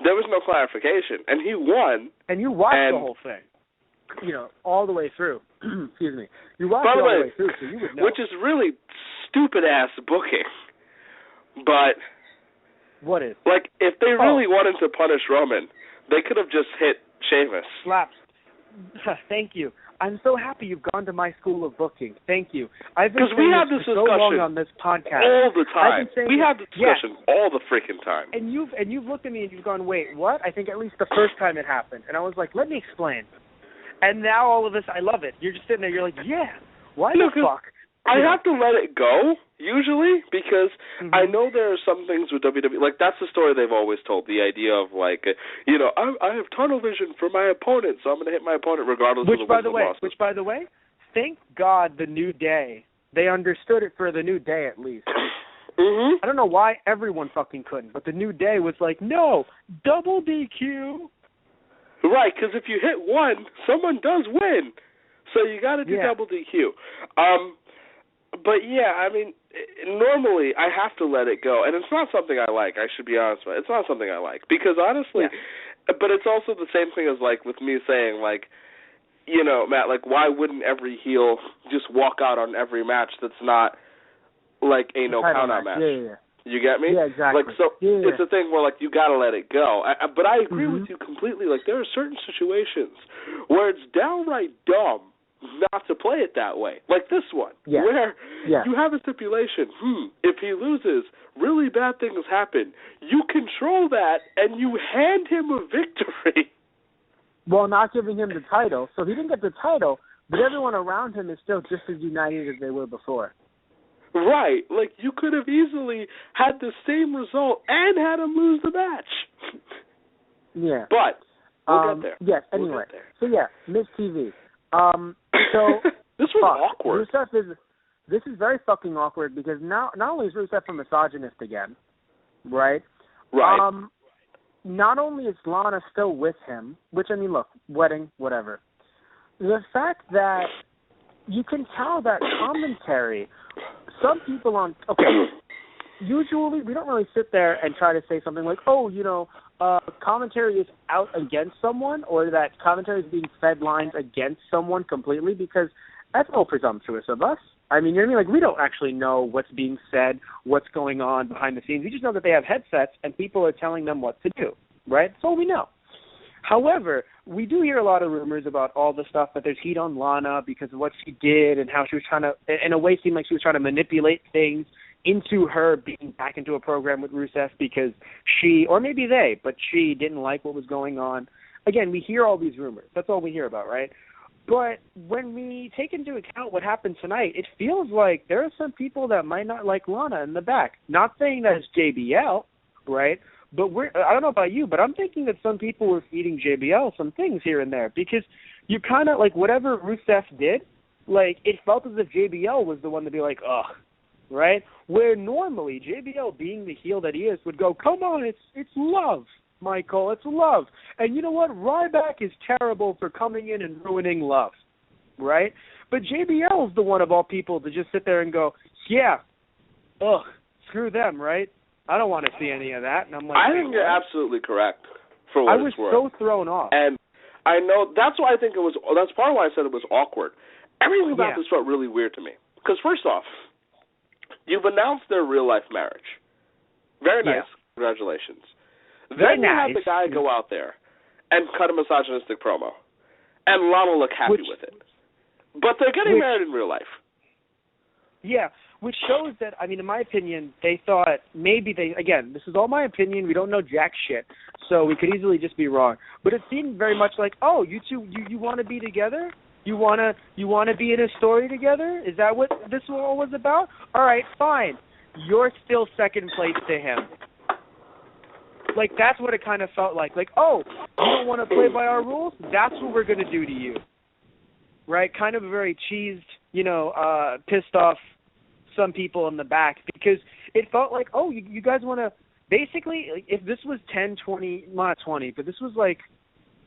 there was no clarification. And he won. And you watched the whole thing, all the way through. Excuse me. You watched it all the way through, so you would know. Which is really stupid-ass booking. But... What is? Like, if they really wanted to punish Roman, they could have just hit Sheamus. Slaps. Thank you. I'm so happy you've gone to my school of booking. Thank you. I've been saying this for so long on this podcast. All the time. We have this discussion all the freaking time. And you've looked at me and you've gone, wait, what? I think at least the first time it happened. And I was like, let me explain. And now all of this, I love it. You're just sitting there, you're like, yeah, why the fuck? I have to let it go, usually, because I know there are some things with WWE, like that's the story they've always told, the idea of like, I have tunnel vision for my opponent, so I'm going to hit my opponent regardless of the wins or losses. Which, by the way, thank God the New Day, they understood it for the New Day at least. I don't know why everyone fucking couldn't, but the New Day was like, no, double DQ. Right, because if you hit one, someone does win. So you got to do double DQ. But yeah, I mean, normally I have to let it go, and it's not something I like. I should be honest with you. It's not something I like because honestly, but it's also the same thing as like with me saying like, Matt, like why wouldn't every heel just walk out on every match that's not like a no count out match? Yeah. You get me? Yeah, exactly. Like so, it's a thing where like you got to let it go. But I agree with you completely. Like there are certain situations where it's downright dumb not to play it that way, like this one, where you have a stipulation. If he loses, really bad things happen. You control that, and you hand him a victory. Well, not giving him the title. So he didn't get the title, but everyone around him is still just as united as they were before. Right. Like, you could have easily had the same result and had him lose the match. Yeah. But we'll get there. Yes, anyway. So, Miss TV. So this was awkward. This is very fucking awkward because not only is Rusev a misogynist again, right? Right. Not only is Lana still with him, which I mean, look, wedding, whatever. The fact that you can tell that commentary. Some people usually we don't really sit there and try to say something like, commentary is out against someone or that commentary is being fed lines against someone completely because that's all presumptuous of us. I mean, you know what I mean? Like, we don't actually know what's being said, what's going on behind the scenes. We just know that they have headsets and people are telling them what to do, right? That's all we know. However, we do hear a lot of rumors about all the stuff that there's heat on Lana because of what she did and how she was trying to, in a way, seemed like she was trying to manipulate things into her being back into a program with Rusev because she, or maybe they, but she didn't like what was going on. Again, we hear all these rumors. That's all we hear about, right? But when we take into account what happened tonight, it feels like there are some people that might not like Lana in the back. Not saying that it's JBL, right? But I don't know about you, but I'm thinking that some people were feeding JBL some things here and there because you kind of, like, whatever Rusev did, like, it felt as if JBL was the one to be like, ugh, right? Where normally JBL, being the heel that he is, would go, come on, it's love. Michael, it's love. And you know what? Ryback is terrible for coming in and ruining love, right? But JBL is the one of all people to just sit there and go, yeah, ugh, screw them, right? I don't want to see any of that. And I'm like, I think you're absolutely correct for what it's worth. I was so thrown off. And I know that's why I think it was. That's part of why I said it was awkward. Everything about this felt really weird to me. Because first off, you've announced their real life marriage. Very nice. Yeah. Congratulations. Then you have the guy go out there and cut a misogynistic promo, and Lana look happy with it. But they're getting married in real life. Yeah, which shows that, I mean, in my opinion, they thought maybe again, this is all my opinion, we don't know jack shit, so we could easily just be wrong. But it seemed very much like, oh, you two, you want to be together? You want to be in a story together? Is that what this all was about? All right, fine. You're still second place to him. Like, that's what it kind of felt like. Like, oh, you don't want to play by our rules? That's what we're going to do to you. Right? Kind of a very cheesed, pissed off some people in the back because it felt like, oh, you guys want to basically, like, if this was 10, 20, not 20, but this was like,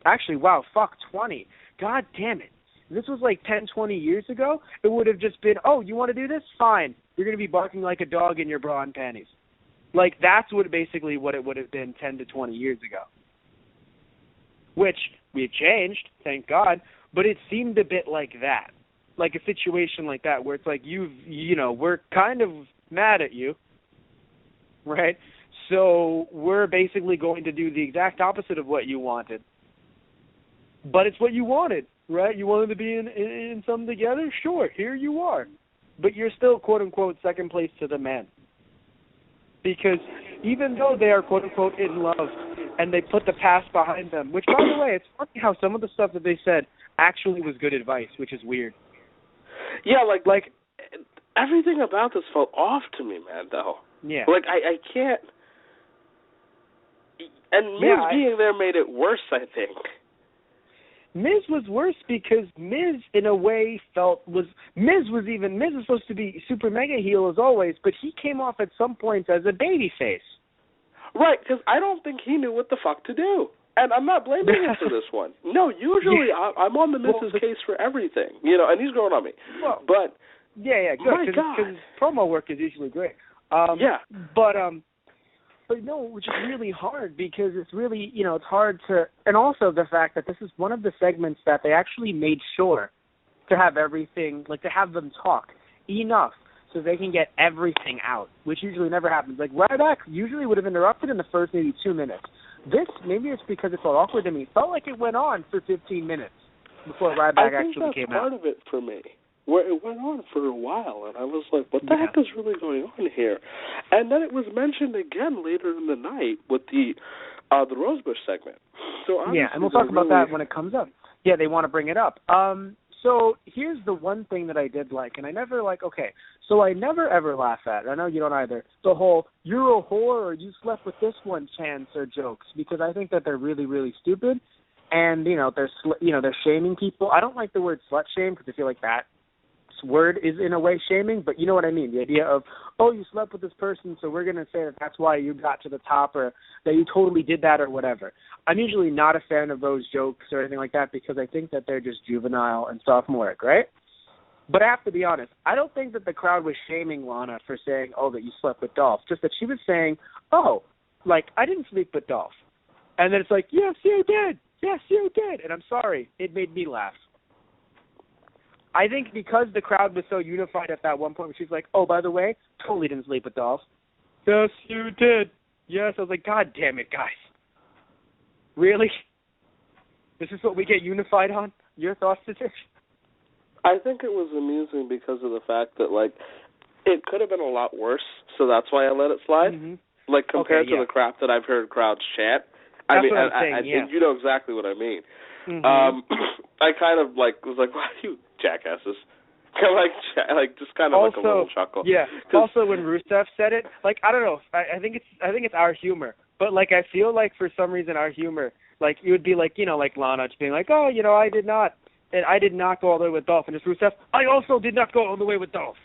actually, wow, fuck, 20. God damn it. If this was like 10, 20 years ago, it would have just been, oh, you want to do this? Fine. You're going to be barking like a dog in your bra and panties. Like, that's what it would have been 10 to 20 years ago. Which, we've changed, thank God, but it seemed a bit like that. Like a situation like that where it's like, we're kind of mad at you, right? So we're basically going to do the exact opposite of what you wanted. But it's what you wanted, right? You wanted to be in something together? Sure, here you are. But you're still, quote-unquote, second place to the man. Because even though they are, quote-unquote, in love, and they put the past behind them, which, by the way, it's funny how some of the stuff that they said actually was good advice, which is weird. Yeah, like everything about this felt off to me, man, though. Yeah. Like, I can't... And Miz being there made it worse, I think. Miz was worse because Miz, in a way, Miz is supposed to be super mega heel as always, but he came off at some points as a baby face. Right, because I don't think he knew what the fuck to do. And I'm not blaming him for this one. No, usually I'm on the Miz's case for everything, and he's growing on me. Well, but good, because promo work is usually great. But no, which is really hard because it's really, it's hard to, and also the fact that this is one of the segments that they actually made sure to have everything, like to have them talk enough so they can get everything out, which usually never happens. Like Ryback usually would have interrupted in the first maybe 2 minutes. This, maybe it's because it felt awkward to me, felt like it went on for 15 minutes before Ryback actually came out. I think that's part of it for me. Where it went on for a while, and I was like, what the heck is really going on here? And then it was mentioned again later in the night with the Rosebush segment. So and we'll talk about that when it comes up. Yeah, they want to bring it up. So here's the one thing that I did like, and I never I never ever laugh at, I know you don't either, the whole, you're a whore or you slept with this one chants or jokes, because I think that they're really, really stupid, and, they're shaming people. I don't like the word slut shame, because I feel like that word is in a way shaming, but you know what I mean, the idea of, oh, you slept with this person, so we're going to say that that's why you got to the top, or that you totally did that, or whatever. I'm usually not a fan of those jokes or anything like that, because I think that they're just juvenile and sophomoric, right? But I have to be honest, I don't think that the crowd was shaming Lana for saying, oh, that you slept with Dolph, just that she was saying, oh, like, I didn't sleep with Dolph. And then it's like, yes, you did. Yes, you did. And I'm sorry, it made me laugh. I think because the crowd was so unified at that one point where she's like, oh, by the way, totally didn't sleep with Dolph. Yes, you did. Yes. I was like, God damn it, guys. Really? This is what we get unified on? Your thoughts, Stitch? I think it was amusing because of the fact that, like, it could have been a lot worse, so that's why I let it slide. Mm-hmm. Like, compared to the crap that I've heard crowds chant. I mean, you know exactly what I mean. I kind of was like, "Why you jackasses?" Kind of just kind of also, like a little chuckle. Yeah. Also, when Rusev said it, I don't know. I think it's our humor, but I feel like for some reason our humor, it would be like Lana just being like, "Oh, I did not go all the way with Dolph," and it's Rusev, "I also did not go all the way with Dolph."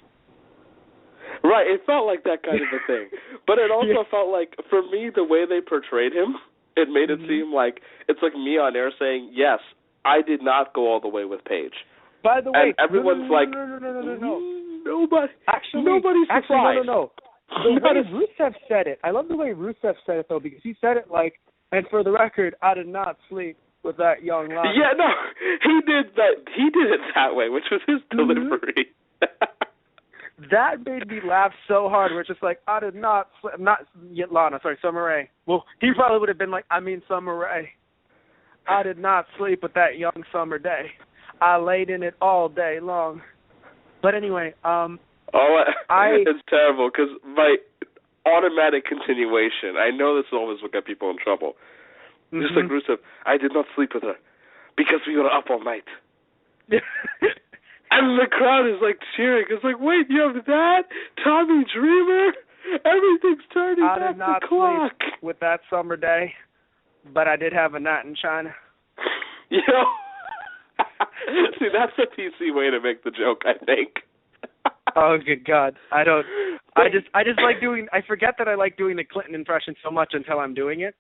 Right, it felt like that kind of a thing. But it also felt like, for me, the way they portrayed him, it made it seem like it's like me on air saying, yes, I did not go all the way with Paige. By the way, and everyone's no. Nobody's surprised. No. The way Rusev said it, I love the way Rusev said it, though, because he said it and for the record, I did not sleep with that young Lana. Yeah, no, he did that. He did it that way, which was his delivery. That made me laugh so hard. We're just like, I did not yet Lana. Sorry, Summer Rae. Well, he probably would have been like, Summer Rae. I did not sleep with that young summer day. I laid in it all day long. But anyway, it's terrible because my automatic continuation. I know this always will get people in trouble. Just like Rusev, I did not sleep with her because we were up all night. And the crowd is cheering. It's like, wait, you have that? Tommy Dreamer? Everything's turning back the clock. I did not sleep with that summer day, but I did have a night in China. See, that's a PC way to make the joke, I think. Oh, good God. I just like doing, I forget that I like doing the Clinton impression so much until I'm doing it.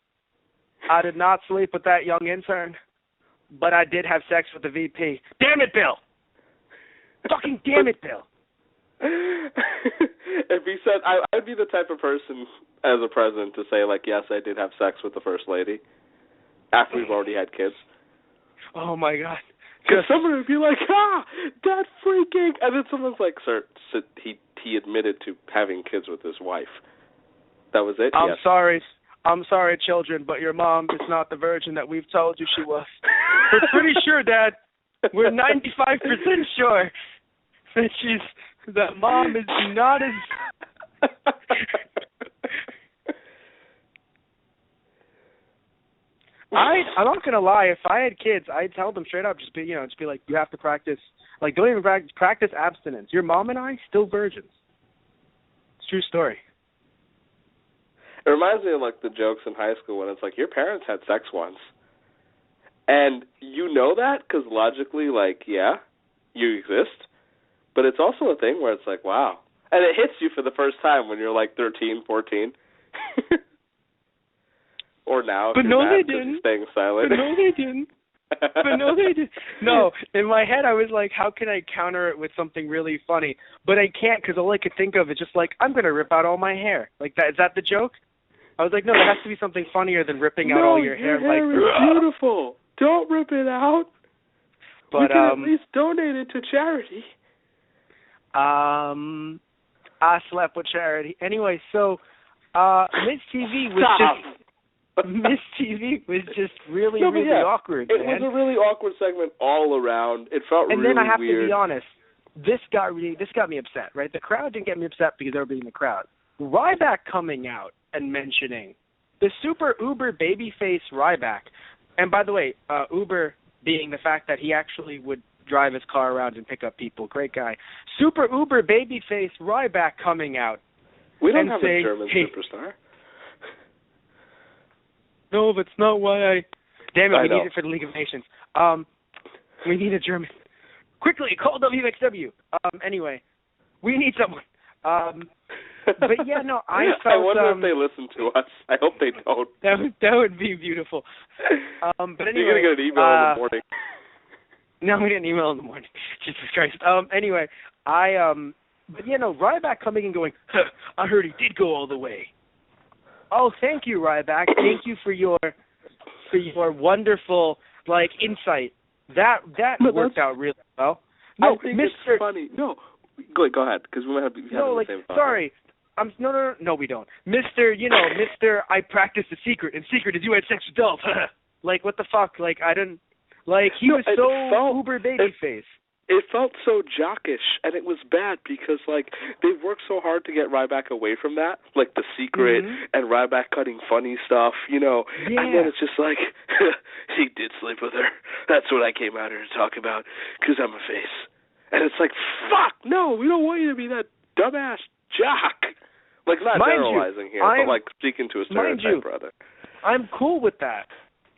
I did not sleep with that young intern, but I did have sex with the VP. Damn it, Bill! Fucking damn it, Bill! If he said, I'd be the type of person as a president to say, yes, I did have sex with the First Lady after we've already had kids. Oh, my God. Because someone would be like, that freaking... And then someone's like, sir, he admitted to having kids with his wife. That was it? I'm sorry. I'm sorry, children, but your mom is not the virgin that we've told you she was. We're pretty sure, Dad. We're 95% sure that mom is not as... I'm not gonna lie. If I had kids, I'd tell them straight up, just be like, you have to practice. Don't even practice abstinence. Your mom and I still virgins. It's a true story. It reminds me of the jokes in high school when it's your parents had sex once, and you know that because logically, yeah, you exist. But it's also a thing where it's wow, and it hits you for the first time when you're 13, 14. Or now, but no, they didn't. You're staying silent. But no, they didn't. No, in my head I was like, how can I counter it with something really funny? But I can't because all I could think of is just I'm going to rip out all my hair. That. Is that the joke? I was like, no, there has to be something funnier than ripping out all your hair. Your hair is beautiful. Don't rip it out. But you can at least donate it to charity. I slept with charity. Anyway, so Miss TV was Miss TV was just really awkward. It was a really awkward segment all around. It felt really weird. And then I have to be honest, this got me upset, right? The crowd didn't get me upset because they were being the crowd. Ryback coming out and mentioning the super uber babyface Ryback. And by the way, uber being the fact that he actually would drive his car around and pick up people. Great guy. Super uber babyface Ryback coming out. We don't have saying, a German superstar. No, that's not why I... Damn it, we know. need it for the League of Nations. We need a German. Quickly, call WXW. Anyway, we need someone. But yeah, no, I felt... I wonder if they listen to us. I hope they don't. That would be beautiful. But anyway... You're going to get an email in the morning. No, we didn't email in the morning. Jesus Christ. Anyway, but yeah, no, Ryback coming and going, I heard he did go all the way. Oh, thank you, Ryback. Thank you for your wonderful insight. That worked out really well. No, I think it's funny. No, go ahead, because we might have the same thought. Sorry, no, we don't, Mister. Mister. I practiced the secret, and secret is you had sex with Dolph. What the fuck? I didn't. He was so uber babyface. it felt so jockish, and it was bad because, like, they've worked so hard to get Ryback away from that, like The Secret and Ryback cutting funny stuff, you know, and then it's just like, he did sleep with her. That's what I came out here to talk about, because I'm a face. And it's like, fuck, no, we don't want you to be that dumbass jock. Like, not generalizing here, but, like, speaking to a stereotype, brother. I'm cool with that.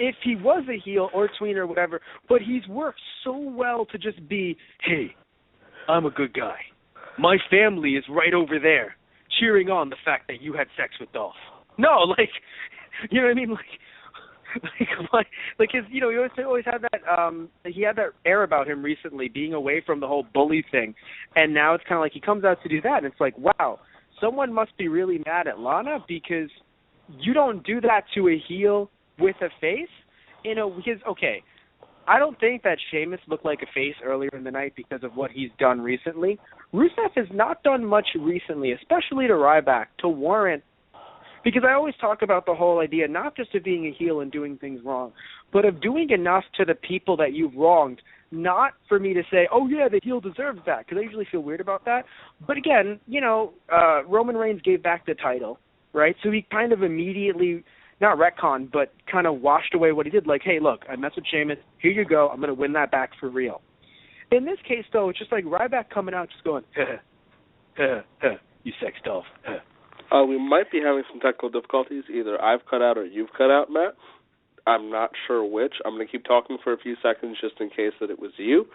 If he was a heel or tween or whatever, but he's worked so well to just be, hey, I'm a good guy. My family is right over there, cheering on the fact that you had sex with Dolph. No, like, you know what I mean? Like his, you know, he always had that. He had that air about him recently, being away from the whole bully thing, and now it's kind of like he comes out to do that, and it's like, wow, someone must be really mad at Lana because you don't do that to a heel with a face, you know, because, okay, I don't think that Sheamus looked like a face earlier in the night because of what he's done recently. Rusev has not done much recently, especially to Ryback, to warrant, because I always talk about the whole idea not just of being a heel and doing things wrong, but of doing enough to the people that you've wronged, not for me to say, oh, yeah, the heel deserves that, because I usually feel weird about that. But again, you know, Roman Reigns gave back the title, right? So he kind of immediately, not retcon, but kind of washed away what he did. Like, hey, look, I messed with Sheamus. Here you go. I'm going to win that back for real. In this case, though, it's just like Ryback coming out just going, you sex Dolph. We might be having some technical difficulties. Either I've cut out or you've cut out, Matt. I'm not sure which. I'm going to keep talking for a few seconds just in case that it was you.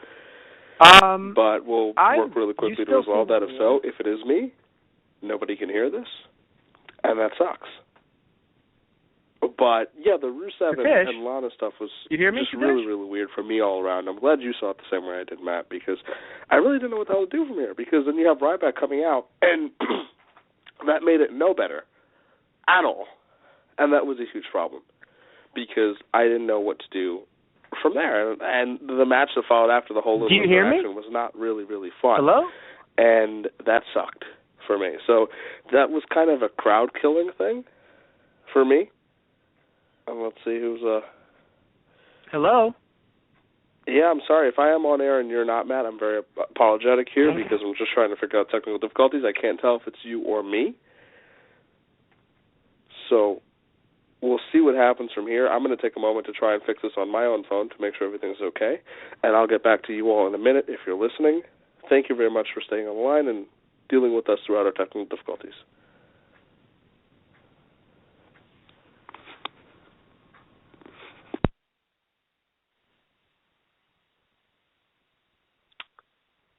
But we'll work really quickly to resolve that. If so, if it is me, nobody can hear this, and that sucks. But, yeah, the Rusev and Lana stuff was just really, really weird for me all around. I'm glad you saw it the same way I did, Matt, because I really didn't know what the hell to do from here. Because then you have Ryback coming out, and that made it no better at all. And that was a huge problem because I didn't know what to do from there. And the match that followed after the whole little interaction was not really, really fun. Hello? And that sucked for me. So that was kind of a crowd-killing thing for me. Let's see who's Hello? Yeah, I'm sorry. If I am on air and you're not, Matt, I'm very apologetic here because I'm just trying to figure out technical difficulties. I can't tell if it's you or me. So we'll see what happens from here. I'm going to take a moment to try and fix this on my own phone to make sure everything's okay. And I'll get back to you all in a minute if you're listening. Thank you very much for staying on the line and dealing with us throughout our technical difficulties.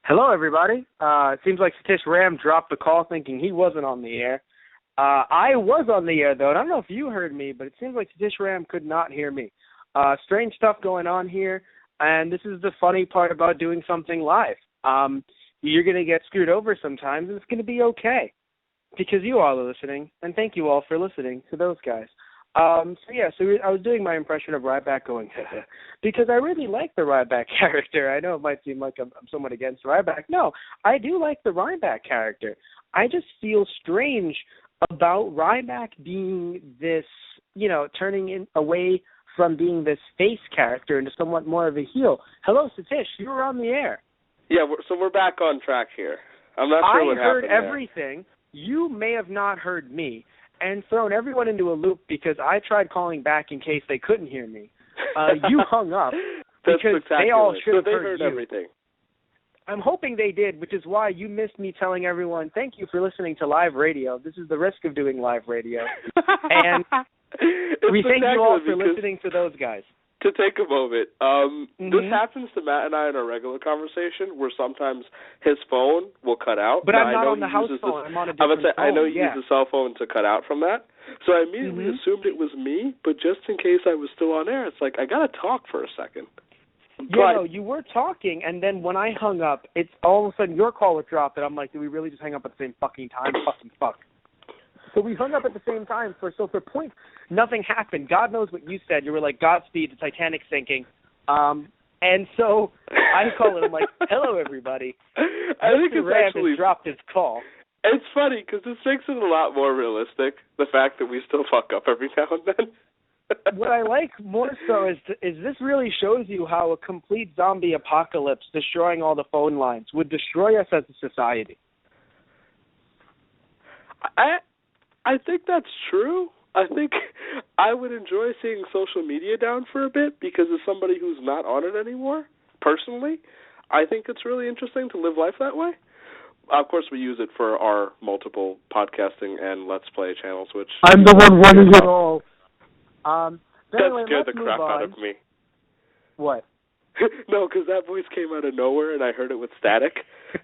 Hello, everybody. It seems like Satish Ram dropped the call thinking he wasn't on the air. I was on the air, though, and I don't know if you heard me, but it seems like Satish Ram could not hear me. Strange stuff going on here, and this is the funny part about doing something live. You're going to get screwed over sometimes, and it's going to be okay because you all are listening, and thank you all for listening to those guys. So I was doing my impression of Ryback going, because I really like the Ryback character. I know it might seem like I'm somewhat against Ryback. No, I do like the Ryback character. I just feel strange about Ryback being this, you know, turning away from being this face character into somewhat more of a heel. Hello, Satish, you were on the air. Yeah, so we're back on track here. I'm not sure what happened. I heard everything. You may have not heard me. And thrown everyone into a loop because I tried calling back in case they couldn't hear me. You hung up because they all should have heard you. Everything. I'm hoping they did, which is why you missed me telling everyone, thank you for listening to live radio. This is the risk of doing live radio. And we thank you all for listening to those guys. To take a moment, this happens to Matt and I in our regular conversation where sometimes his phone will cut out. But I'm not on the house phone. I'm on a different phone. I know you use a cell phone to cut out from that. So I immediately assumed it was me, but just in case I was still on air, it's like, I got to talk for a second. Yeah, no, you were talking, and then when I hung up, it's all of a sudden your call would drop, and I'm like, did we really just hang up at the same fucking time? Fuck. So we hung up at the same time. So for points, nothing happened. God knows what you said. You were like, Godspeed, the Titanic's sinking. And so I call it. I'm like, hello, everybody. I think it's actually dropped his call. It's funny because this makes it a lot more realistic, the fact that we still fuck up every now and then. what I like more so is this really shows you how a complete zombie apocalypse destroying all the phone lines would destroy us as a society. I think that's true. I think I would enjoy seeing social media down for a bit because as somebody who's not on it anymore, personally, I think it's really interesting to live life that way. Of course, we use it for our multiple podcasting and Let's Play channels, which... I'm the one running it all. That scared the crap out of me. What? No, because that voice came out of nowhere and I heard it with static.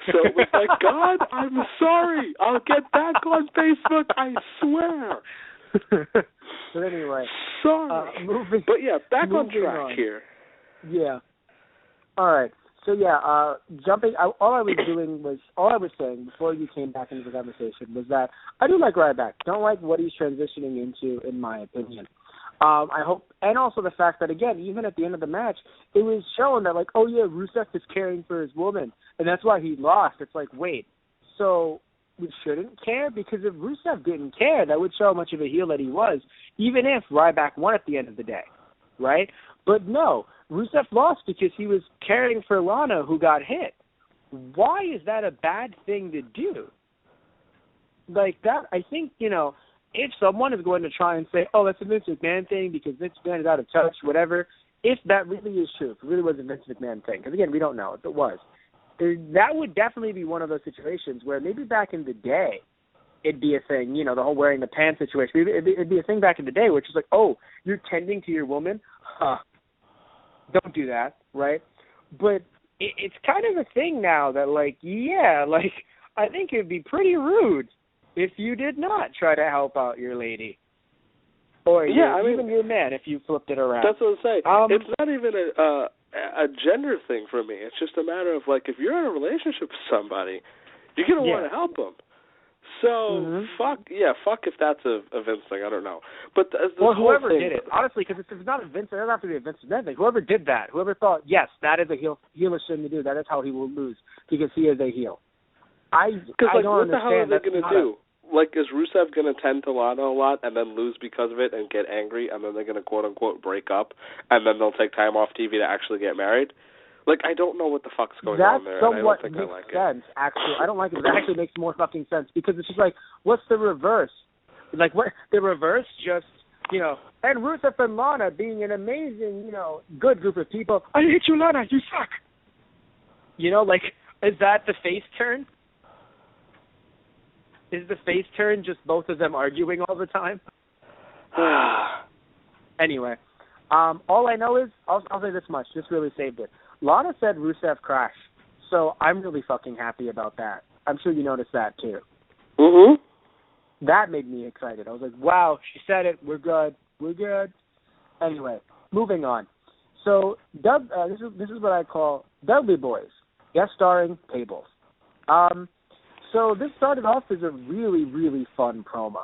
So it was like, God, I'm sorry. I'll get back on Facebook, I swear. But anyway. Sorry. But yeah, back on track here. Yeah. All right. So yeah, all I was saying before you came back into the conversation was that I do like Ryback. Don't like what he's transitioning into, in my opinion. I hope, and also the fact that, again, even at the end of the match, it was shown that, like, oh yeah, Rusev is caring for his woman, and that's why he lost. It's like, wait, so we shouldn't care? Because if Rusev didn't care, that would show how much of a heel that he was, even if Ryback won at the end of the day, right? But no, Rusev lost because he was caring for Lana, who got hit. Why is that a bad thing to do? Like that, I think, if someone is going to try and say, oh, that's a Vince McMahon thing because Vince McMahon is out of touch, whatever, if that really is true, if it really was a Vince McMahon thing, because, again, we don't know if it was, that would definitely be one of those situations where maybe back in the day it'd be a thing, the whole wearing the pants situation. It'd be a thing back in the day where it's just like, oh, you're tending to your woman? Huh. Don't do that, right? But it's kind of a thing now that, I think it'd be pretty rude if you did not try to help out your lady. Or even your man if you flipped it around. That's what I'm saying. It's not even a gender thing for me. It's just a matter of, if you're in a relationship with somebody, you're going to want to help them. So, fuck if that's a Vince thing. I don't know. But whoever did it, honestly, because if it's not a Vince, it doesn't have to be a Vince thing. Whoever did that, whoever thought, yes, that is a heelish thing to do, that is how he will lose, because he is a heel. I don't what the hell are understand. they going to do? Is Rusev going to tend to Lana a lot and then lose because of it and get angry, and then they're going to quote-unquote break up, and then they'll take time off TV to actually get married? I don't know what the fuck's going on there, and I don't think I like it. That makes sense, actually. I don't like it. That actually makes more fucking sense, because it's just what's the reverse? What the reverse just, and Rusev and Lana being an amazing, good group of people. I hate you, Lana. You suck. Is that the face turn? Is the face turn just both of them arguing all the time? Anyway, all I know is, I'll say this much, this really saved it. Lana said Rusev crash, so I'm really fucking happy about that. I'm sure you noticed that too. Mm-hmm. That made me excited. I was like, wow, she said it, we're good. Anyway, moving on. So, this is what I call Dudley Boys, guest starring Tables. So this started off as a really, really fun promo,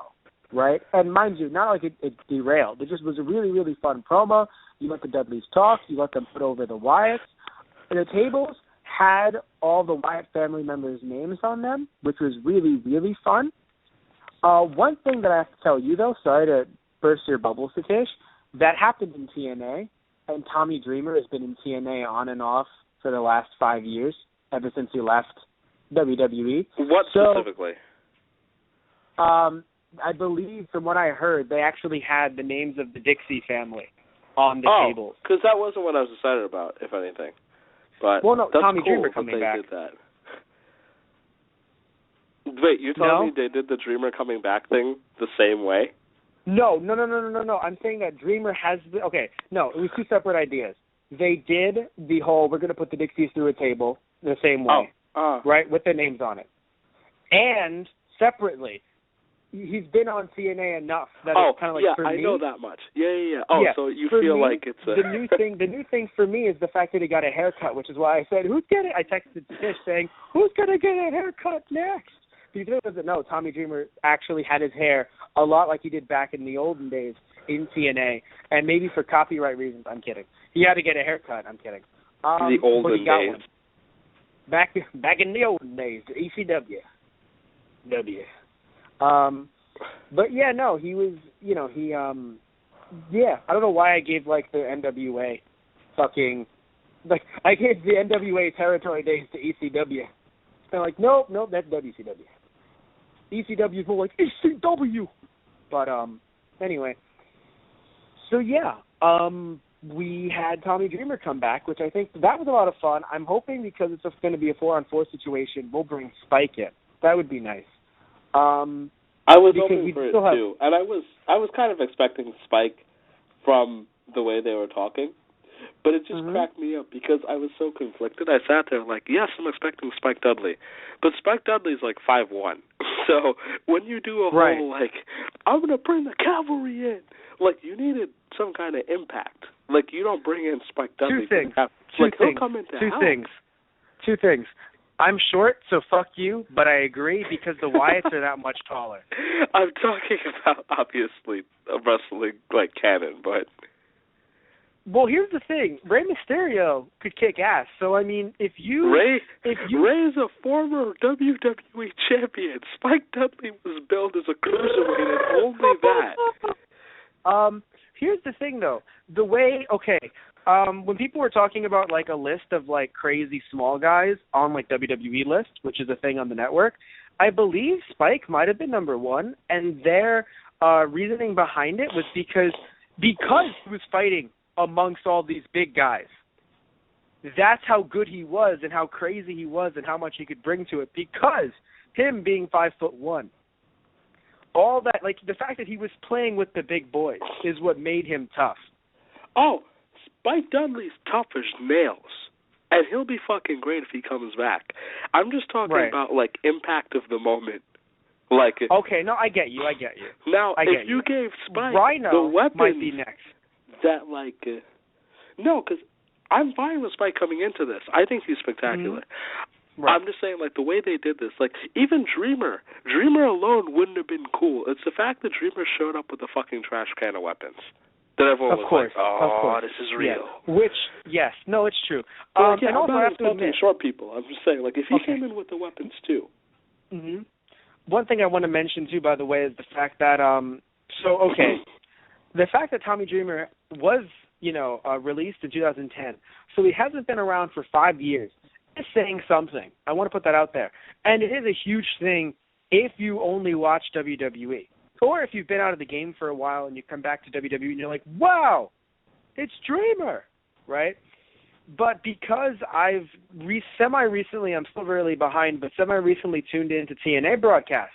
right? And mind you, not like it derailed. It just was a really, really fun promo. You let the Dudleys talk. You let them put over the Wyatts. And the Tables had all the Wyatt family members' names on them, which was really, really fun. One thing that I have to tell you, though, sorry to burst your bubble, Satish, that happened in TNA, and Tommy Dreamer has been in TNA on and off for the last 5 years, ever since he left WWE. What specifically? I believe, from what I heard, they actually had the names of the Dixie family on the tables. Because that wasn't what I was excited about, if anything. But Tommy cool Dreamer coming back. Did that. Wait, you're telling me they did the Dreamer coming back thing the same way? No. I'm saying that Dreamer has been... Okay, no, it was two separate ideas. They did the whole, we're going to put the Dixies through a table the same way. Right, with their names on it. And separately, he's been on CNA enough that it's kind of for me. I know that much. Yeah. So you feel me, like it's a... The new thing for me is the fact that he got a haircut, which is why I said, I texted Tish saying, who's going to get a haircut next? Because he doesn't know, Tommy Dreamer actually had his hair a lot like he did back in the olden days in TNA, and maybe for copyright reasons, I'm kidding. He had to get a haircut, I'm kidding. The olden days. One. Back in the olden days, the ECW. But yeah, no, he was, Yeah, I don't know why I gave, like, the NWA fucking, like, I gave the NWA territory days to ECW. And like, nope, that's WCW. ECW is more like ECW. But, anyway. So, yeah, we had Tommy Dreamer come back, which I think that was a lot of fun. I'm hoping because it's going to be a 4-on-4 situation, we'll bring Spike in. That would be nice. I was hoping for it too, and I was kind of expecting Spike from the way they were talking, but it just cracked me up because I was so conflicted. I sat there like, yes, I'm expecting Spike Dudley, but Spike Dudley's like 5'1", so when you do a whole like, I'm gonna bring the cavalry in, like you needed some kind of impact. Like you don't bring in Spike Dudley. He'll come into Two things. I'm short, so fuck you, but I agree because the Wyatts are that much taller. I'm talking about, obviously, a wrestling, like, canon, but... Well, here's the thing. Rey Mysterio could kick ass, so, I mean, if you... Rey is a former WWE champion. Spike Dudley was billed as a cruiserweight and only that. Here's the thing, though. The way... Okay... when people were talking about, like, a list of, like, crazy small guys on, like, WWE list, which is a thing on the network, I believe Spike might have been number one, and their reasoning behind it was because he was fighting amongst all these big guys. That's how good he was and how crazy he was and how much he could bring to it because him being 5'1". All that, like, the fact that he was playing with the big boys is what made him tough. Oh, Spike Dudley's tough as nails, and he'll be fucking great if he comes back. I'm just talking about, like, impact of the moment. Like, okay, no, I get you. Now, if you gave Spike the weapons might be next. That, like, no, because I'm fine with Spike coming into this. I think he's spectacular. Right. I'm just saying, like, the way they did this, like, even Dreamer alone wouldn't have been cool. It's the fact that Dreamer showed up with a fucking trash can of weapons. That everyone was like, oh, this is real. Yeah. Which, yes. No, it's true. And also, I'm not insulting short people. I'm just saying, like, if he came in with the weapons, too. Mm-hmm. One thing I want to mention, too, by the way, is the fact that, the fact that Tommy Dreamer was, released in 2010, so he hasn't been around for 5 years, is saying something. I want to put that out there. And it is a huge thing if you only watch WWE. Or if you've been out of the game for a while and you come back to WWE and you're like, wow, it's Dreamer, right? But because I've semi-recently, I'm still really behind, but semi-recently tuned into TNA broadcasts,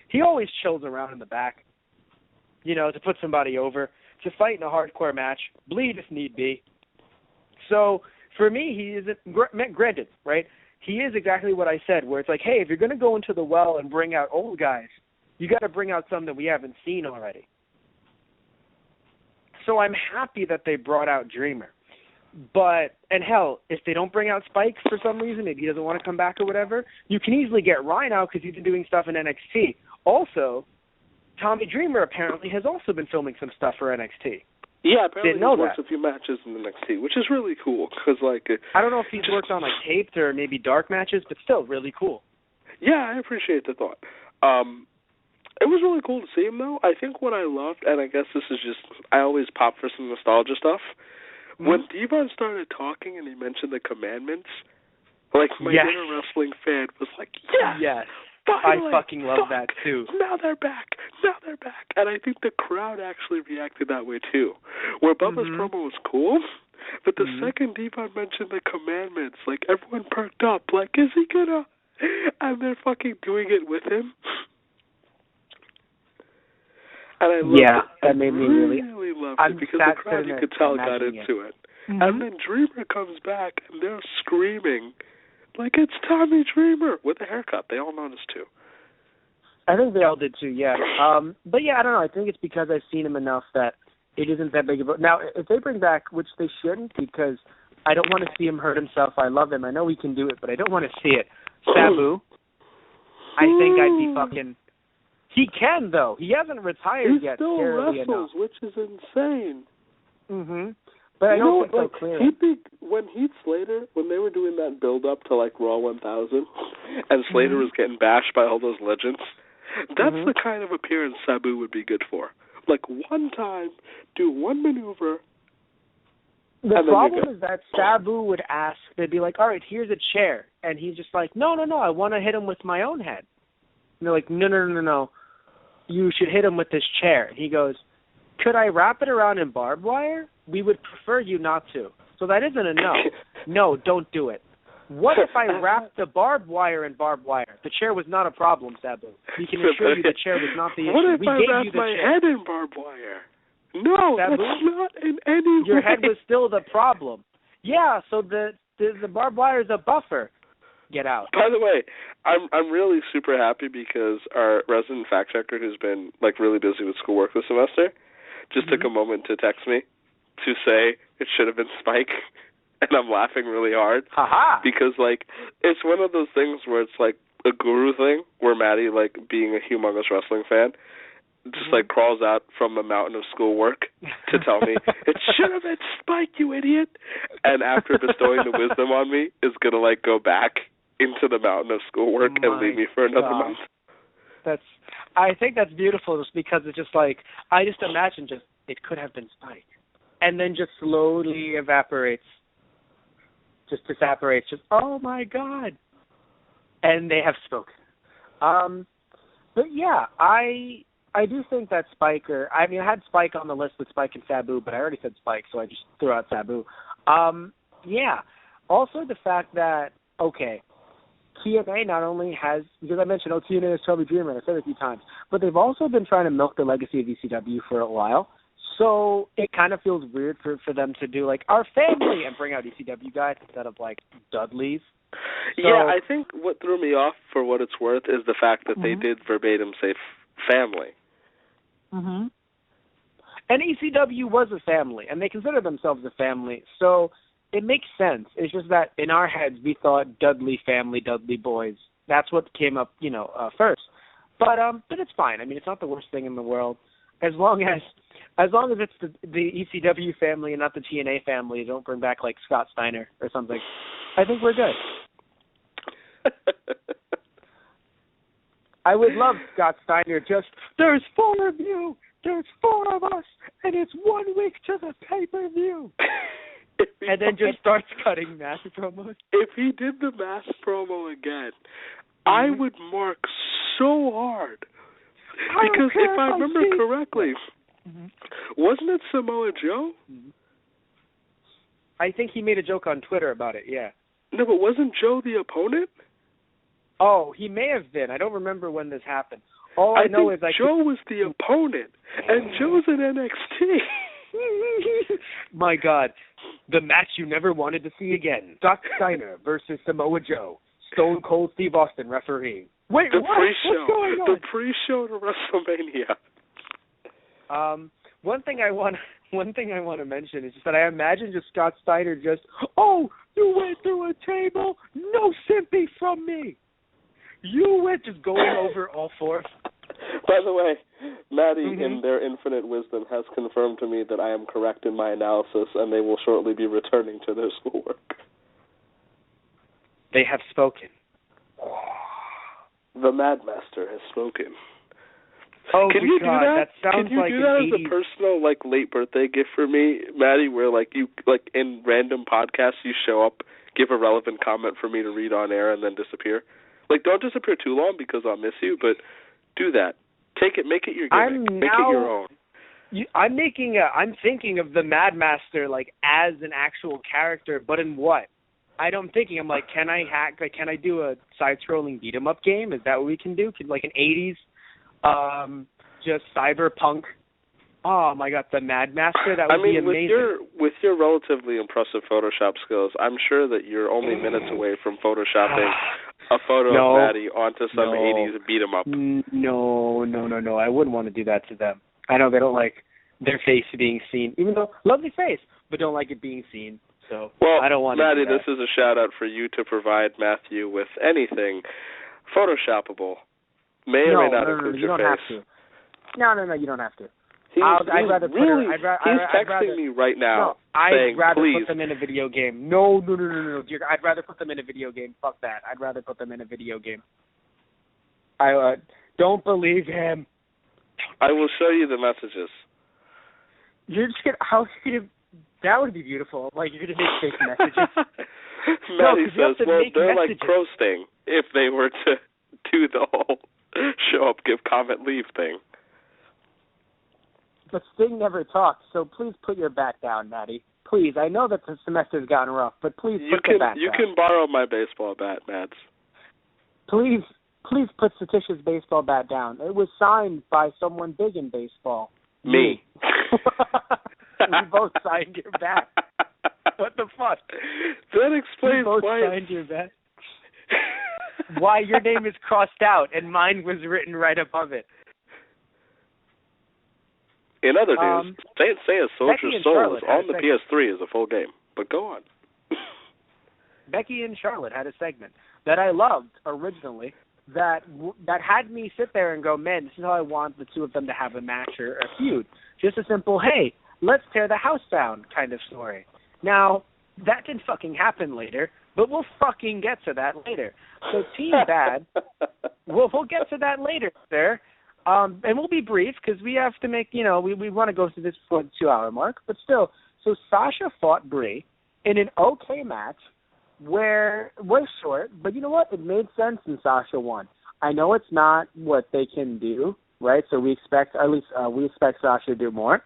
he always chills around in the back, to put somebody over, to fight in a hardcore match, bleed if need be. So for me, he isn't, granted, right, he is exactly what I said, where it's like, hey, if you're going to go into the well and bring out old guys, you got to bring out some that we haven't seen already. So I'm happy that they brought out Dreamer. And hell, if they don't bring out Spike for some reason, maybe he doesn't want to come back or whatever, you can easily get Ryan out because he's been doing stuff in NXT. Also, Tommy Dreamer apparently has also been filming some stuff for NXT. Yeah, apparently he's worked a few matches in NXT, which is really cool because, like... I don't know if he's worked on, like, taped or maybe dark matches, but still really cool. Yeah, I appreciate the thought. It was really cool to see him, though. I think what I loved, and I guess this is just, I always pop for some nostalgia stuff, when Devon started talking and he mentioned the commandments, like, my inner wrestling fan was like, yes! Finally, I fucking love that, too. Now they're back! And I think the crowd actually reacted that way, too. Where Bubba's promo was cool, but the second Devon mentioned the commandments, like, everyone perked up, like, is he gonna... And they're fucking doing it with him. And I loved it. That made me really loved it because the crowd, you could tell, got into it. And then Dreamer comes back and they're screaming like it's Tommy Dreamer with a haircut. They all noticed too. I think they all did too, yeah. But yeah, I don't know. I think it's because I've seen him enough that it isn't that big of a... Now, if they bring back, which they shouldn't, because I don't want to see him hurt himself. I love him. I know he can do it, but I don't want to see it. Sabu, I think I'd be fucking... He can, though. He hasn't retired yet. He still wrestles, which is insane. But I don't think so clear. When Heath Slater, when they were doing that build-up to, like, Raw 1000, and Slater was getting bashed by all those legends, that's the kind of appearance Sabu would be good for. like one time, do one maneuver. The problem is that Sabu would ask, they'd be like, all right, here's a chair. And he's just like, no, I want to hit him with my own head. And they're like, no. You should hit him with this chair. And he goes, could I wrap it around in barbed wire? We would prefer you not to. So that isn't a no. No, don't do it. What if I wrapped the barbed wire in barbed wire? The chair was not a problem, Sabu. We can assure you the chair was not the issue. What if we I gave wrapped you the my chair. head in barbed wire? No, Sabu, that's not in any your way. head was still the problem. Yeah, so the barbed wire is a buffer. Get out. By the way, I'm really super happy because our resident fact checker, who's been like really busy with schoolwork this semester, just took a moment to text me to say it should have been Spike, and I'm laughing really hard. Haha. Because like it's one of those things where it's like a guru thing, where Maddie, like being a humongous wrestling fan, just like crawls out from a mountain of schoolwork to tell me it should have been Spike, you idiot. And after bestowing the wisdom on me, is gonna like go back into the mountain of schoolwork and leave me for another month. I think that's beautiful, just because it's just like I just imagine it could have been Spike, and then just slowly evaporates. Just evaporates. Just oh my God, and they have spoken. But yeah, I do think that Spiker, I mean, I had Spike on the list with Spike and Sabu, but I already said Spike, so I just threw out Sabu. Yeah. Also the fact that, okay, TNA not only has, because I mentioned, TNA is Toby Dreamer, and I said it a few times, but they've also been trying to milk the legacy of ECW for a while. So it kind of feels weird for them to do, like, our family and bring out ECW guys instead of, like, Dudleys. So, yeah, I think what threw me off, for what it's worth, is the fact that they did verbatim say family. Mm-hmm. And ECW was a family, and they consider themselves a family, so it makes sense. It's just that in our heads we thought Dudley family, Dudley boys. That's what came up, first. But it's fine. I mean, it's not the worst thing in the world, as long as it's the ECW family and not the TNA family. Don't bring back like Scott Steiner or something. I think we're good. I would love Scott Steiner there's 4 of you, there's 4 of us, and it's 1 week to the pay-per-view. And then just starts cutting mass promos. If he did the mass promo again, I would mark so hard. Because if I remember correctly, wasn't it Samoa Joe? I think he made a joke on Twitter about it, yeah. No, but wasn't Joe the opponent? Oh, he may have been. I don't remember when this happened. All I know is Joe was the opponent, and Joe's in NXT. My God, the match you never wanted to see again: Scott Steiner versus Samoa Joe. Stone Cold Steve Austin refereeing. Wait, the what? Pre-show. What's going on? The pre-show to WrestleMania. One thing I want to mention is just that I imagine just Scott Steiner you went through a table, no sympathy from me. You went just going over all 4. By the way, Maddie, in their infinite wisdom, has confirmed to me that I am correct in my analysis, and they will shortly be returning to their schoolwork. They have spoken. The Madmaster has spoken. Oh, can you God, do that? Sounds can you like do that as 80s... a personal, late birthday gift for me, Maddie, where, you, in random podcasts, you show up, give a relevant comment for me to read on air, and then disappear? Don't disappear too long because I'll miss you, but do that. Take it, make it your gimmick. Make it your own. I'm thinking of the Madmaster, as an actual character, but in what? I'm thinking, can I hack, can I do a side-scrolling beat-em-up game? Is that what we can do? An 80s, just cyberpunk? Oh, my God, the Madmaster? That would be amazing. With your relatively impressive Photoshop skills, I'm sure that you're only minutes away from photoshopping a photo of Maddie onto some 80s beat-em-up. No. I wouldn't want to do that to them. I know they don't like their face being seen, even though, lovely face, but don't like it being seen. So I don't want Maddie, to do that. this is a shout-out for you to provide Matthew with anything Photoshoppable. May or may not include your face. Have to. No, you don't have to. I'd rather put her. He's texting me right now saying, I'd rather please. put them in a video game. No. Dear, I'd rather put them in a video game. Fuck that. I'd rather put them in a video game. I don't believe him. I will show you the messages. You're just gonna, how are you gonna, that would be beautiful. Like, you're gonna make fake messages. Maddie says, well, they're messages. like Prosting if they were to do the whole show up, give comment, leave thing. But Sting never talks, so please put your bat down, Maddie. Please, I know that the semester's gotten rough, but please put the bat down. You can borrow my baseball bat, Mads. Please put Satish's baseball bat down. It was signed by someone big in baseball. Me. We both signed your bat. What the fuck? That explains we both why signed your bat. Why your name is crossed out and mine was written right above it. In other news, Saint Seiya Soldier Soul on the PS3 is a full game. But go on. Becky and Charlotte had a segment that I loved originally that had me sit there and go, man, this is how I want the two of them to have a match or a feud. Just a simple, hey, let's tear the house down kind of story. Now, that can fucking happen later, but we'll fucking get to that later. So Team Bad, we'll get to that later, sir. And we'll be brief because we have to make, we want to go through this before the 2-hour mark. But still, so Sasha fought Brie in an okay match where it was short, but you know what? It made sense and Sasha won. I know it's not what they can do, right? So we expect, at least we expect Sasha to do more,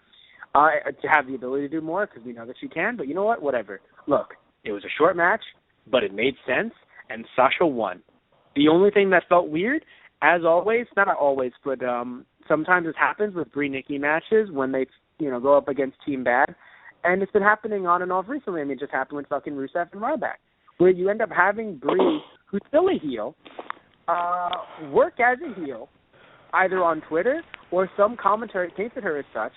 to have the ability to do more because we know that she can. But you know what? Whatever. Look, it was a short match, but it made sense, and Sasha won. The only thing that felt weird, as always, not always, but sometimes it happens with Brie-Nikki matches when they, go up against Team Bad. And it's been happening on and off recently. I mean, it just happened with fucking Rusev and Ryback, where you end up having Brie, who's still a heel, work as a heel, either on Twitter or some commentary painted her as such,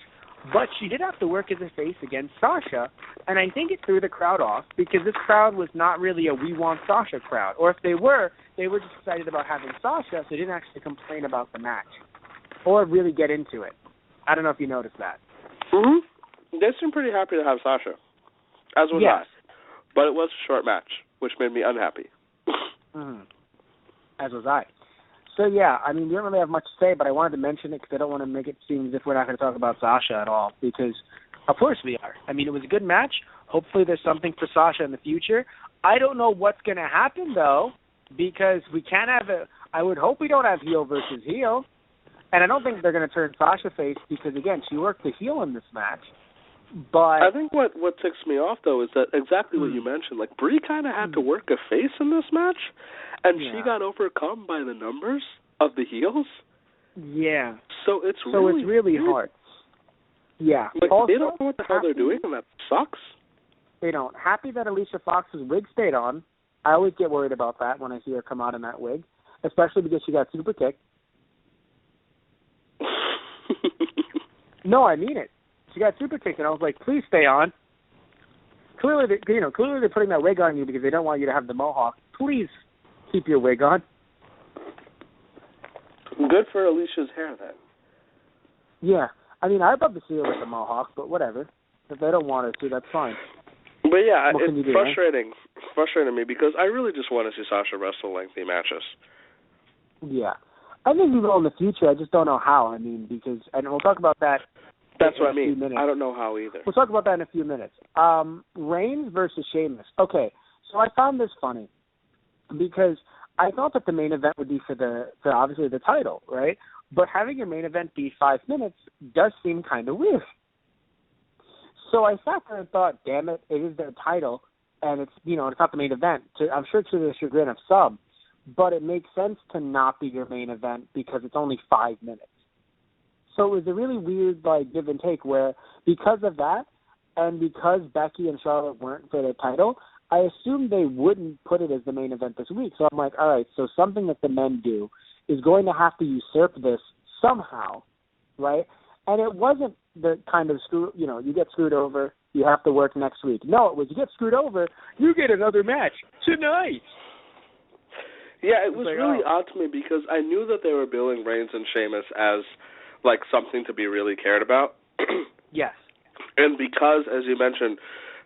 but she did have to work as a face against Sasha, and I think it threw the crowd off because this crowd was not really a we want Sasha crowd. Or if they were just excited about having Sasha, so they didn't actually complain about the match or really get into it. I don't know if you noticed that. Mm-hmm. They seemed pretty happy to have Sasha, as was I. But it was a short match, which made me unhappy. As was I. So, yeah, I mean, we don't really have much to say, but I wanted to mention it because I don't want to make it seem as if we're not going to talk about Sasha at all because, of course, we are. I mean, it was a good match. Hopefully there's something for Sasha in the future. I don't know what's going to happen, though, because we can't have I would hope we don't have heel versus heel. And I don't think they're going to turn Sasha face because, again, she worked the heel in this match. But I think what ticks me off, though, is that exactly what you mentioned. Like, Brie kind of had to work a face in this match, and she got overcome by the numbers of the heels. Yeah. So it's really hard. Yeah. Like, also, they don't know what the hell they're doing, and that sucks. They don't. Happy that Alicia Fox's wig stayed on. I always get worried about that when I see her come out in that wig, especially because she got super kicked. No, I mean it. She got super kicked, and I was like, please stay on. Clearly, they're putting that wig on you because they don't want you to have the mohawk. Please keep your wig on. Good for Alicia's hair, then. Yeah. I mean, I'd love to see her with the mohawk, but whatever. If they don't want her to, that's fine. But yeah, it's frustrating me because I really just want to see Sasha wrestle lengthy matches. Yeah. I think we will in the future. I just don't know how. I mean, and we'll talk about that. That's what I mean. I don't know how either. We'll talk about that in a few minutes. Reigns versus Sheamus. Okay, so I found this funny because I thought that the main event would be for obviously the title, right? But having your main event be 5 minutes does seem kind of weird. So I sat there and thought, damn it, it is their title, and it's it's not the main event. I'm sure to the chagrin of some, but it makes sense to not be your main event because it's only 5 minutes. So it was a really weird give and take where because of that and because Becky and Charlotte weren't for the title, I assumed they wouldn't put it as the main event this week. So I'm like, all right, so something that the men do is going to have to usurp this somehow, right? And it wasn't the kind of you get screwed over, you have to work next week. No, it was you get screwed over, you get another match tonight. Yeah, it was really odd to me because I knew that they were billing Reigns and Sheamus as something to be really cared about. Yes. And because, as you mentioned,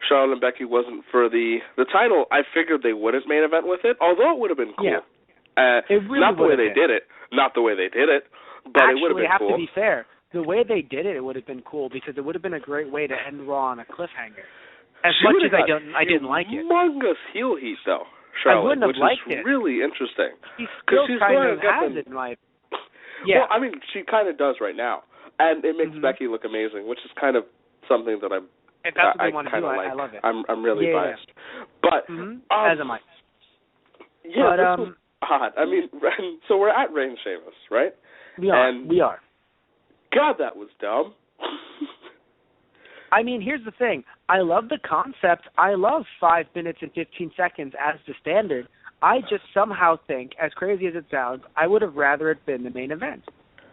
Charlotte and Becky wasn't for the title, I figured they would have main event with it, although it would have been cool. Yeah. It really not the way they did it, but actually, it would have been cool. Actually, I have to be fair. the way they did it, it would have been cool because it would have been a great way to end Raw on a cliffhanger. As She much would've as got I didn't like it. Humongous heel heat, though, Charlotte, I wouldn't have which liked is it. really interesting. She still she's kind going of to get has them- it in my... Yeah. Well, I mean, she kind of does right now. And it makes Becky look amazing, which is kind of something that if that's what they I want to kind do, of like. I love it. I'm really Yeah, biased. But as am I. Yeah, But, this was odd. I mean, so we're at Reign Sheamus, right? We are. And we are. God, that was dumb. I mean, here's the thing. I love the concept. I love 5 minutes and 15 seconds as the standard. I just somehow think, as crazy as it sounds, I would have rather it been the main event.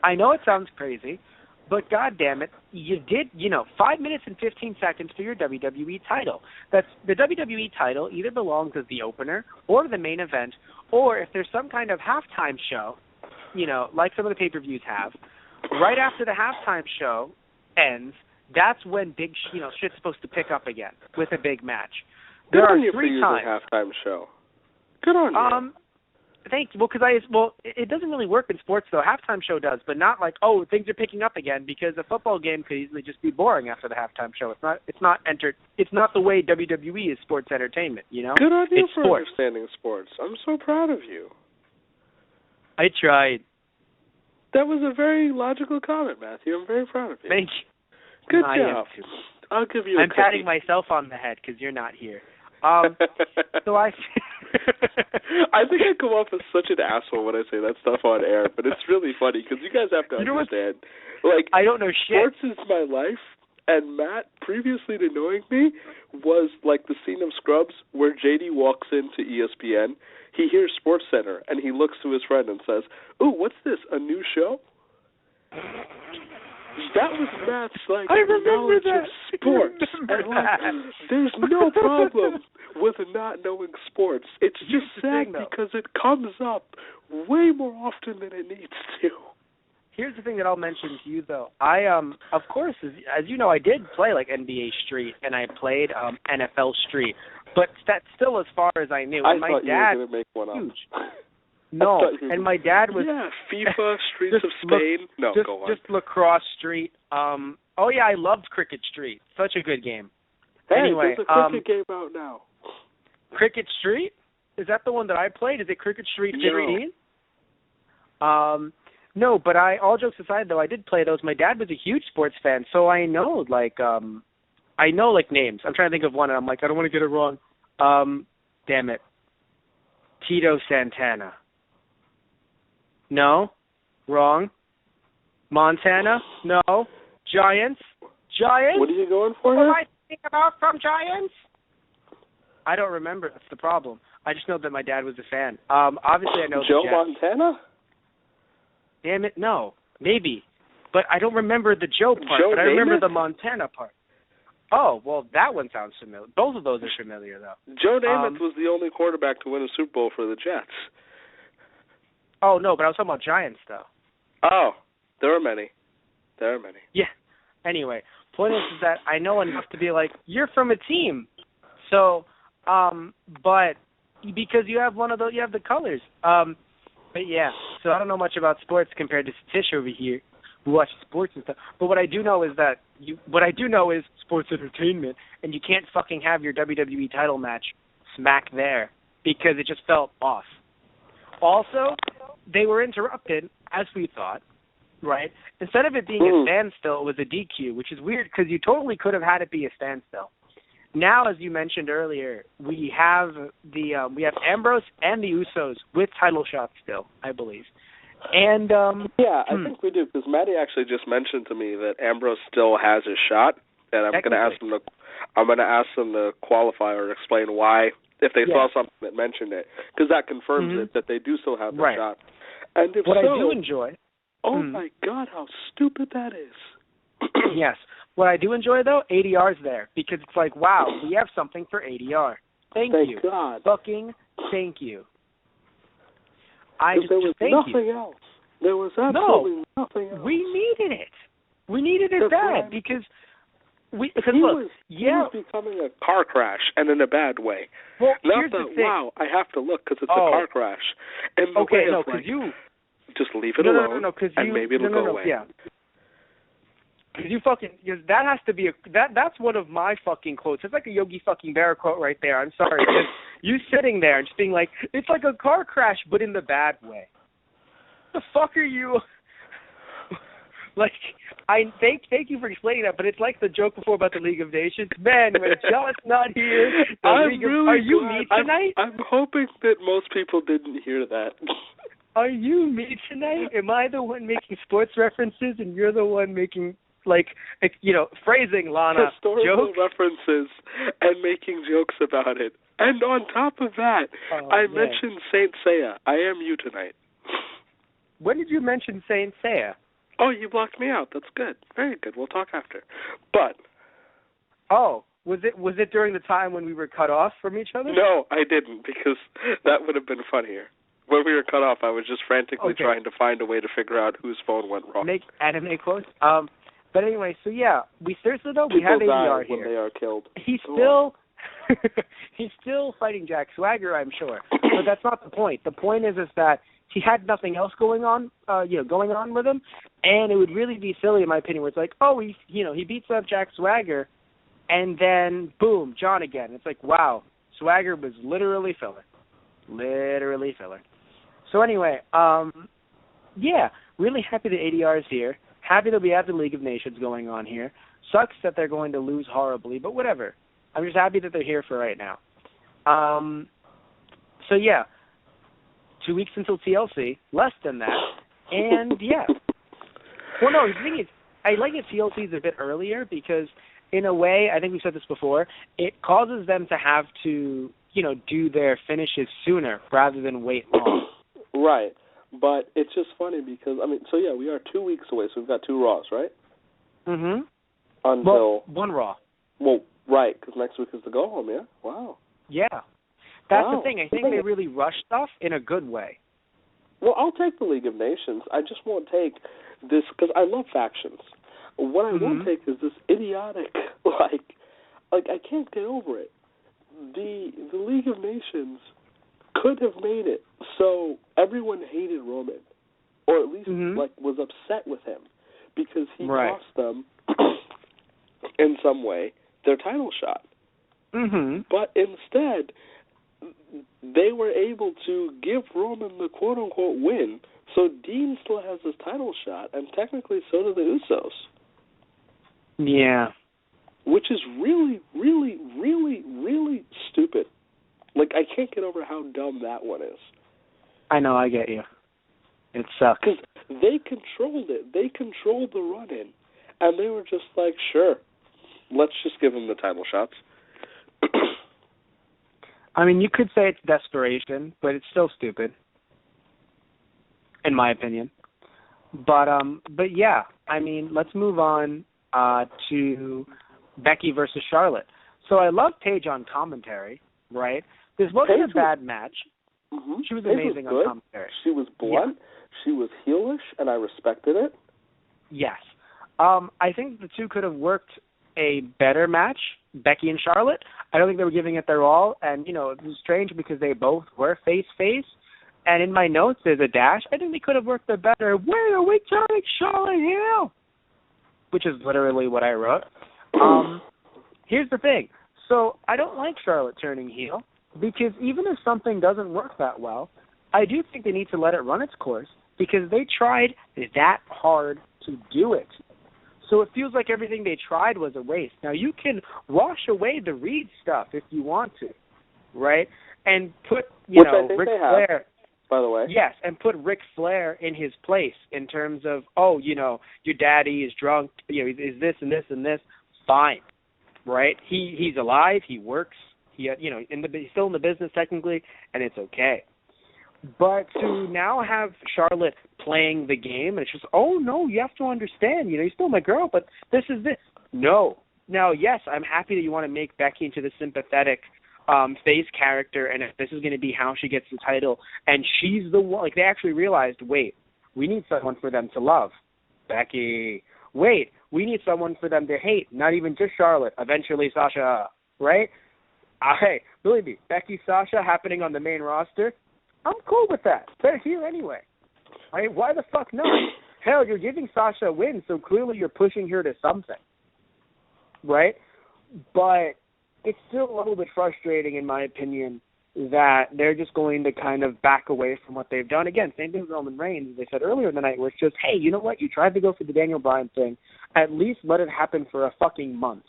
I know it sounds crazy, but God damn it, you did, 5 minutes and 15 seconds for your WWE title. That's the WWE title either belongs as the opener or the main event, or if there's some kind of halftime show, like some of the pay-per-views have, right after the halftime show ends, that's when big, shit's supposed to pick up again with a big match. There Good are on you 3 for times. using halftime show. Good on you. Thank you. Well, it doesn't really work in sports though. Halftime show does, but not like things are picking up again because a football game could easily just be boring after the halftime show. It's not the way WWE is sports entertainment. Good on you it's for sports. understanding sports. I'm so proud of you. I tried. That was a very logical comment, Matthew. I'm very proud of you. Thank you. Good I job. am too. I'll give you. I'm patting myself on the head because you're not here. So I think I come off as such an asshole when I say that stuff on air, but it's really funny because you guys have to understand. Like, I don't know shit. Sports is my life, and Matt, previously to knowing me, was like the scene of Scrubs where JD walks into ESPN. He hears Sports Center, and he looks to his friend and says, "Ooh, what's this, a new show?" That was Matt's, knowledge of sports. There's no problem with not knowing sports. It's just sad because it comes up way more often than it needs to. Here's the thing that I'll mention to you, though. I, of course, as you know, I did play, NBA Street, and I played NFL Street. But that's still as far as I knew. And I my thought dad, you were going to make one up. Huge. No, and my dad was... Yeah, FIFA, Streets of Spain. Go on. Just Lacrosse Street. I loved Cricket Street. Such a good game. Hey, anyway, there's a cricket game out now. Cricket Street? Is that the one that I played? Is it Cricket Street 15? No. No, but all jokes aside, though, I did play those. My dad was a huge sports fan, so I know, names. I'm trying to think of one, and I'm like, I don't want to get it wrong. Damn it. Tito Santana. No? Wrong? Montana? No? Giants? What are you going for What here? am I thinking about from Giants? I don't remember. That's the problem. I just know that my dad was a fan. Obviously, I know Joe the Jets. Montana? Damn it, no. Maybe. But I don't remember the Joe part, Joe but I remember Namath? the Montana part. Oh, well, that one sounds familiar. Both of those are familiar, though. Joe Namath was the only quarterback to win a Super Bowl for the Jets. Oh, no, but I was talking about Giants, though. Oh, there are many. Yeah. Anyway, point is that I know enough to be like, you're from a team. So, but because you have you have the colors. But yeah, so I don't know much about sports compared to Tish over here, who watches sports and stuff. But what I do know is sports entertainment, and you can't fucking have your WWE title match smack there because it just felt off. Also, they were interrupted, as we thought, right? Instead of it being a standstill, it was a DQ, which is weird because you totally could have had it be a standstill. Now, as you mentioned earlier, we have Ambrose and the Usos with title shots still, I believe. And I think we do because Maddie actually just mentioned to me that Ambrose still has his shot, and I'm going to ask them to qualify or explain why if they saw something that mentioned it, because that confirms it that they do still have the shot. And if what so, I do enjoy. Oh my God, how stupid that is! Yes. What I do enjoy, though, ADR's there, because it's like, wow, we have something for ADR. Thank you. God. Fucking thank you. There was nothing else. There was absolutely nothing else. We needed it. We needed it bad, because he was becoming a car crash, and in a bad way. Well, not here's the thing. Wow, I have to look because it's a car crash. And the way of, because you... just leave it alone, and maybe it'll go away. Yeah. Because that has to be that's one of my fucking quotes. It's like a Yogi fucking Berra quote right there. I'm sorry. Just you sitting there and just being like, it's like a car crash, but in the bad way. The fuck are you? Like, I thank you for explaining that, but it's like the joke before about the League of Nations. Man, when John's not here, are you me tonight? I'm hoping that most people didn't hear that. Are you me tonight? Am I the one making sports references and you're the one making, like, phrasing, Lana, historical jokes? References and making jokes about it. And on top of that, I mentioned Saint Seiya. I am you tonight. When did you mention Saint Seiya? Oh, you blocked me out. That's good. Very good. We'll talk after. But was it during the time when we were cut off from each other? No, I didn't, because that would have been funnier. When we were cut off, I was just frantically trying to find a way to figure out whose phone went wrong. Make anime quotes. But anyway, so yeah, we seriously though we have ADR here. When they are killed. He's still fighting Jack Swagger, I'm sure. But that's not the point. The point is that he had nothing else going on with him, and it would really be silly, in my opinion, where it's like, he beats up Jack Swagger, and then boom, John again. It's like, wow, Swagger was literally filler. So anyway, really happy that ADR is here. Happy that we have the League of Nations going on here. Sucks that they're going to lose horribly, but whatever. I'm just happy that they're here for right now. 2 weeks until TLC, less than that, and yeah. Well, no, the thing is, I like it TLC is a bit earlier because, in a way, I think we said this before, it causes them to have to, do their finishes sooner rather than wait long. Right, but it's just funny because, we are 2 weeks away, so we've got 2 Raws, right? Mm-hmm. Until... one Raw. Well, right, because next week is the go-home, yeah? Wow. Yeah. That's the thing. I think they really rush stuff in a good way. Well, I'll take the League of Nations. I just won't take this, because I love factions. What I won't take is this idiotic, I can't get over it. The League of Nations could have made it so everyone hated Roman, or at least, was upset with him, because he cost them, in some way, their title shot. Mm-hmm. But instead, they were able to give Roman the quote-unquote win, so Dean still has his title shot, and technically so do the Usos. Yeah. Which is really, really, really, really stupid. I can't get over how dumb that one is. I know, I get you. It sucks. Because they controlled it. They controlled the run-in. And they were just like, sure, let's just give them the title shots. You could say it's desperation, but it's still stupid, in my opinion. But yeah, let's move on to Becky versus Charlotte. So I love Paige on commentary, right? This wasn't a bad match. Mm-hmm. She was amazing on commentary. She was blunt. Yeah. She was heelish, and I respected it. Yes. I think the two could have worked a better match, Becky and Charlotte. I don't think they were giving it their all, and, it was strange because they both were face-face, and in my notes there's a dash. I think they could have worked it better. Where are we turning Charlotte heel? Which is literally what I wrote. Here's the thing. So I don't like Charlotte turning heel because even if something doesn't work that well, I do think they need to let it run its course because they tried that hard to do it. So it feels like everything they tried was a waste. Now, you can wash away the Reed stuff if you want to, right? And put, Ric Flair. By the way. Yes, and put Ric Flair in his place in terms of, your daddy is drunk, is this and this and this. Fine, right? He's alive, he works, he's still in the business technically, and it's okay. But to now have Charlotte playing the game, and it's just, oh, no, you have to understand, you're still my girl, but this is this. No. Now, yes, I'm happy that you want to make Becky into the sympathetic face character, and if this is going to be how she gets the title, and she's the one, they actually realized, wait, we need someone for them to love. Becky. Wait, we need someone for them to hate, not even just Charlotte, eventually Sasha, right? Hey, believe me, Becky, Sasha happening on the main roster, I'm cool with that. They're here anyway. Why the fuck not? hell, you're giving Sasha a win, so clearly you're pushing her to something, right? But it's still a little bit frustrating, in my opinion, that they're just going to kind of back away from what they've done. Again, same thing with Roman Reigns, as they said earlier in the night, where it's just, hey, you know what? You tried to go for the Daniel Bryan thing. At least let it happen for a fucking month,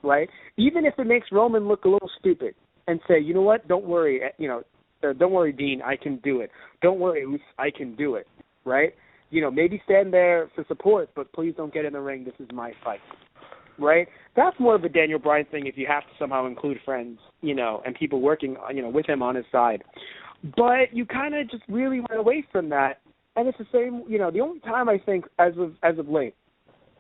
right? Even if it makes Roman look a little stupid and say, you know what? Don't worry, don't worry, Dean, I can do it. Don't worry, Uce, I can do it, right? Maybe stand there for support, but please don't get in the ring. This is my fight. Right? That's more of a Daniel Bryan thing if you have to somehow include friends, and people working, with him on his side. But you kind of just really went away from that. And it's the same, the only time I think as of late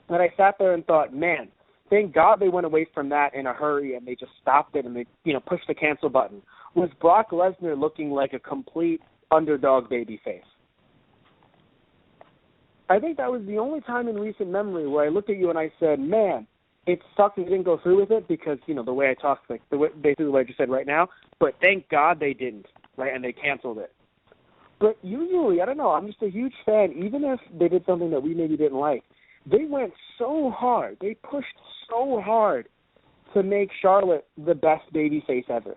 that I sat there and thought, man, thank God they went away from that in a hurry and they just stopped it and they, pushed the cancel button, was Brock Lesnar looking like a complete underdog babyface. I think that was the only time in recent memory where I looked at you and I said, man, it sucked that they didn't go through with it because, the way I talked, basically what I just said right now, but thank God they didn't, right, and they canceled it. But usually, I don't know, I'm just a huge fan, even if they did something that we maybe didn't like, they went so hard, they pushed so hard to make Charlotte the best babyface ever.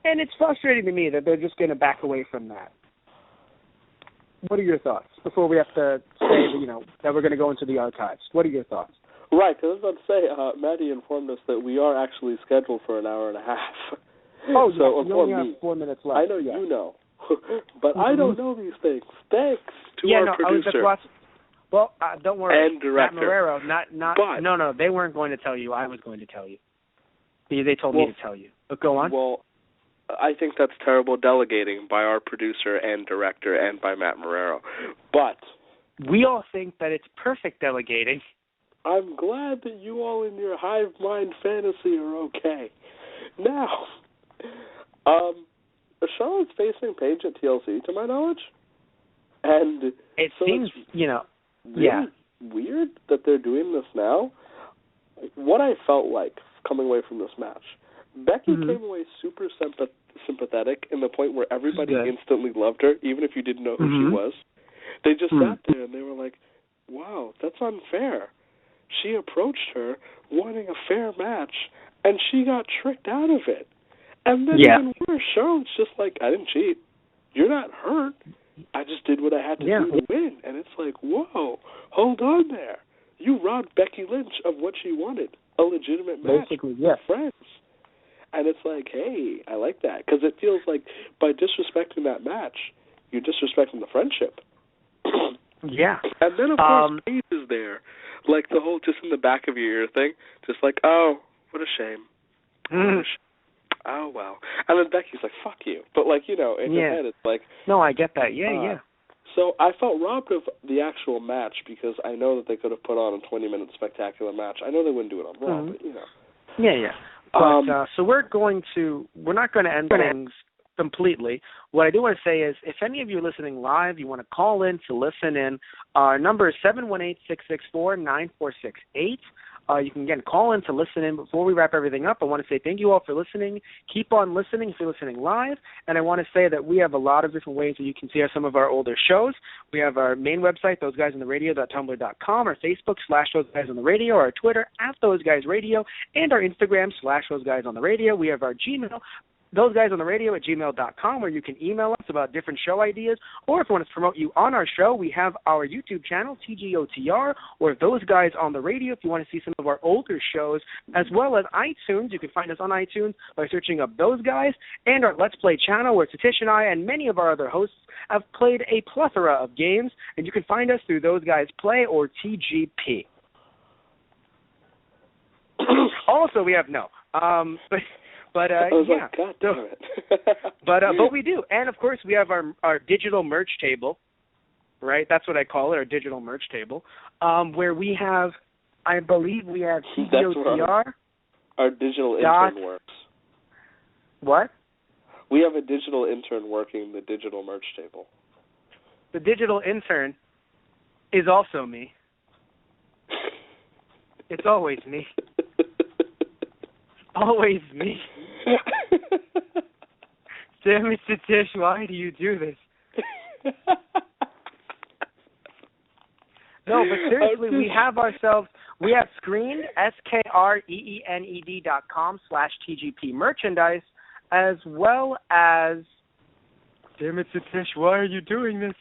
And it's frustrating to me that they're just going to back away from that. What are your thoughts before we have to say that we're going to go into the archives? What are your thoughts? Right, because I was about to say, Maddie informed us that we are actually scheduled for an hour and a half. Oh, so yes, you only have 4 minutes left. I know you know, but I don't know these things. Thanks to our producer. Don't worry. And director. Matt Marrero, no, they weren't going to tell you. I was going to tell you. They told me to tell you. But go on. Well, I think that's terrible delegating by our producer and director and by Matt Marrero. But we all think that it's perfect delegating. I'm glad that you all in your hive mind fantasy are okay. Now, Charlotte's facing Paige at TLC, to my knowledge. And it seems, really weird that they're doing this now. What I felt like coming away from this match, Becky came away super sympathetic in the point where everybody instantly loved her, even if you didn't know who she was. They just sat there and they were like, wow, that's unfair. She approached her wanting a fair match, and she got tricked out of it. And then even worse, Charlotte's just like, I didn't cheat. You're not hurt. I just did what I had to do to win. And it's like, whoa, hold on there. You robbed Becky Lynch of what she wanted, a legitimate match with friends. And it's like, hey, I like that. Because it feels like by disrespecting that match, you're disrespecting the friendship. And then, of course, Paige is there. Like the whole just in the back of your ear thing. Just like, oh, what a shame. Oh, well. And then Becky's like, fuck you. But, like, in her head, it's like... No, I get that. Yeah. So I felt robbed of the actual match because I know that they could have put on a 20-minute spectacular match. I know they wouldn't do it on Raw, but, Yeah. But, so we're not going to end things completely. What I do want to say is, if any of you are listening live, you want to call in to listen in, our number is 718-664-9468. You can, again, call in to listen in. Before we wrap everything up, I want to say thank you all for listening. Keep on listening if you're listening live. And I want to say that we have a lot of different ways that you can see some of our older shows. We have our main website, thoseguysonthe.tumblr.com, our Facebook, /thoseguysonthe.radio, our Twitter, @thoseguysradio, and our Instagram, /thoseguysonthe.radio. We have our Gmail, thoseguysonthe.radio@gmail.com, where you can email us about different show ideas, or if you want us to promote you on our show, we have our YouTube channel, TGOTR, or Those Guys on the Radio, if you want to see some of our older shows, as well as iTunes. You can find us on iTunes by searching up Those Guys, and our Let's Play channel, where Satish and I and many of our other hosts have played a plethora of games, and you can find us through Those Guys Play or TGP. Also, we have But like, God damn it. but we do, and of course we have our digital merch table, right? That's what I call it, our digital merch table, where we have, I believe we have TGOTR. Our digital intern works. What? We have a digital intern working the digital merch table. The digital intern is also me. It's always me. Always me. Damn it, Satish, why do you do this? No, but seriously, we have screened, SKREENED.com/TGP merchandise, as well as, damn it, Satish, why are you doing this?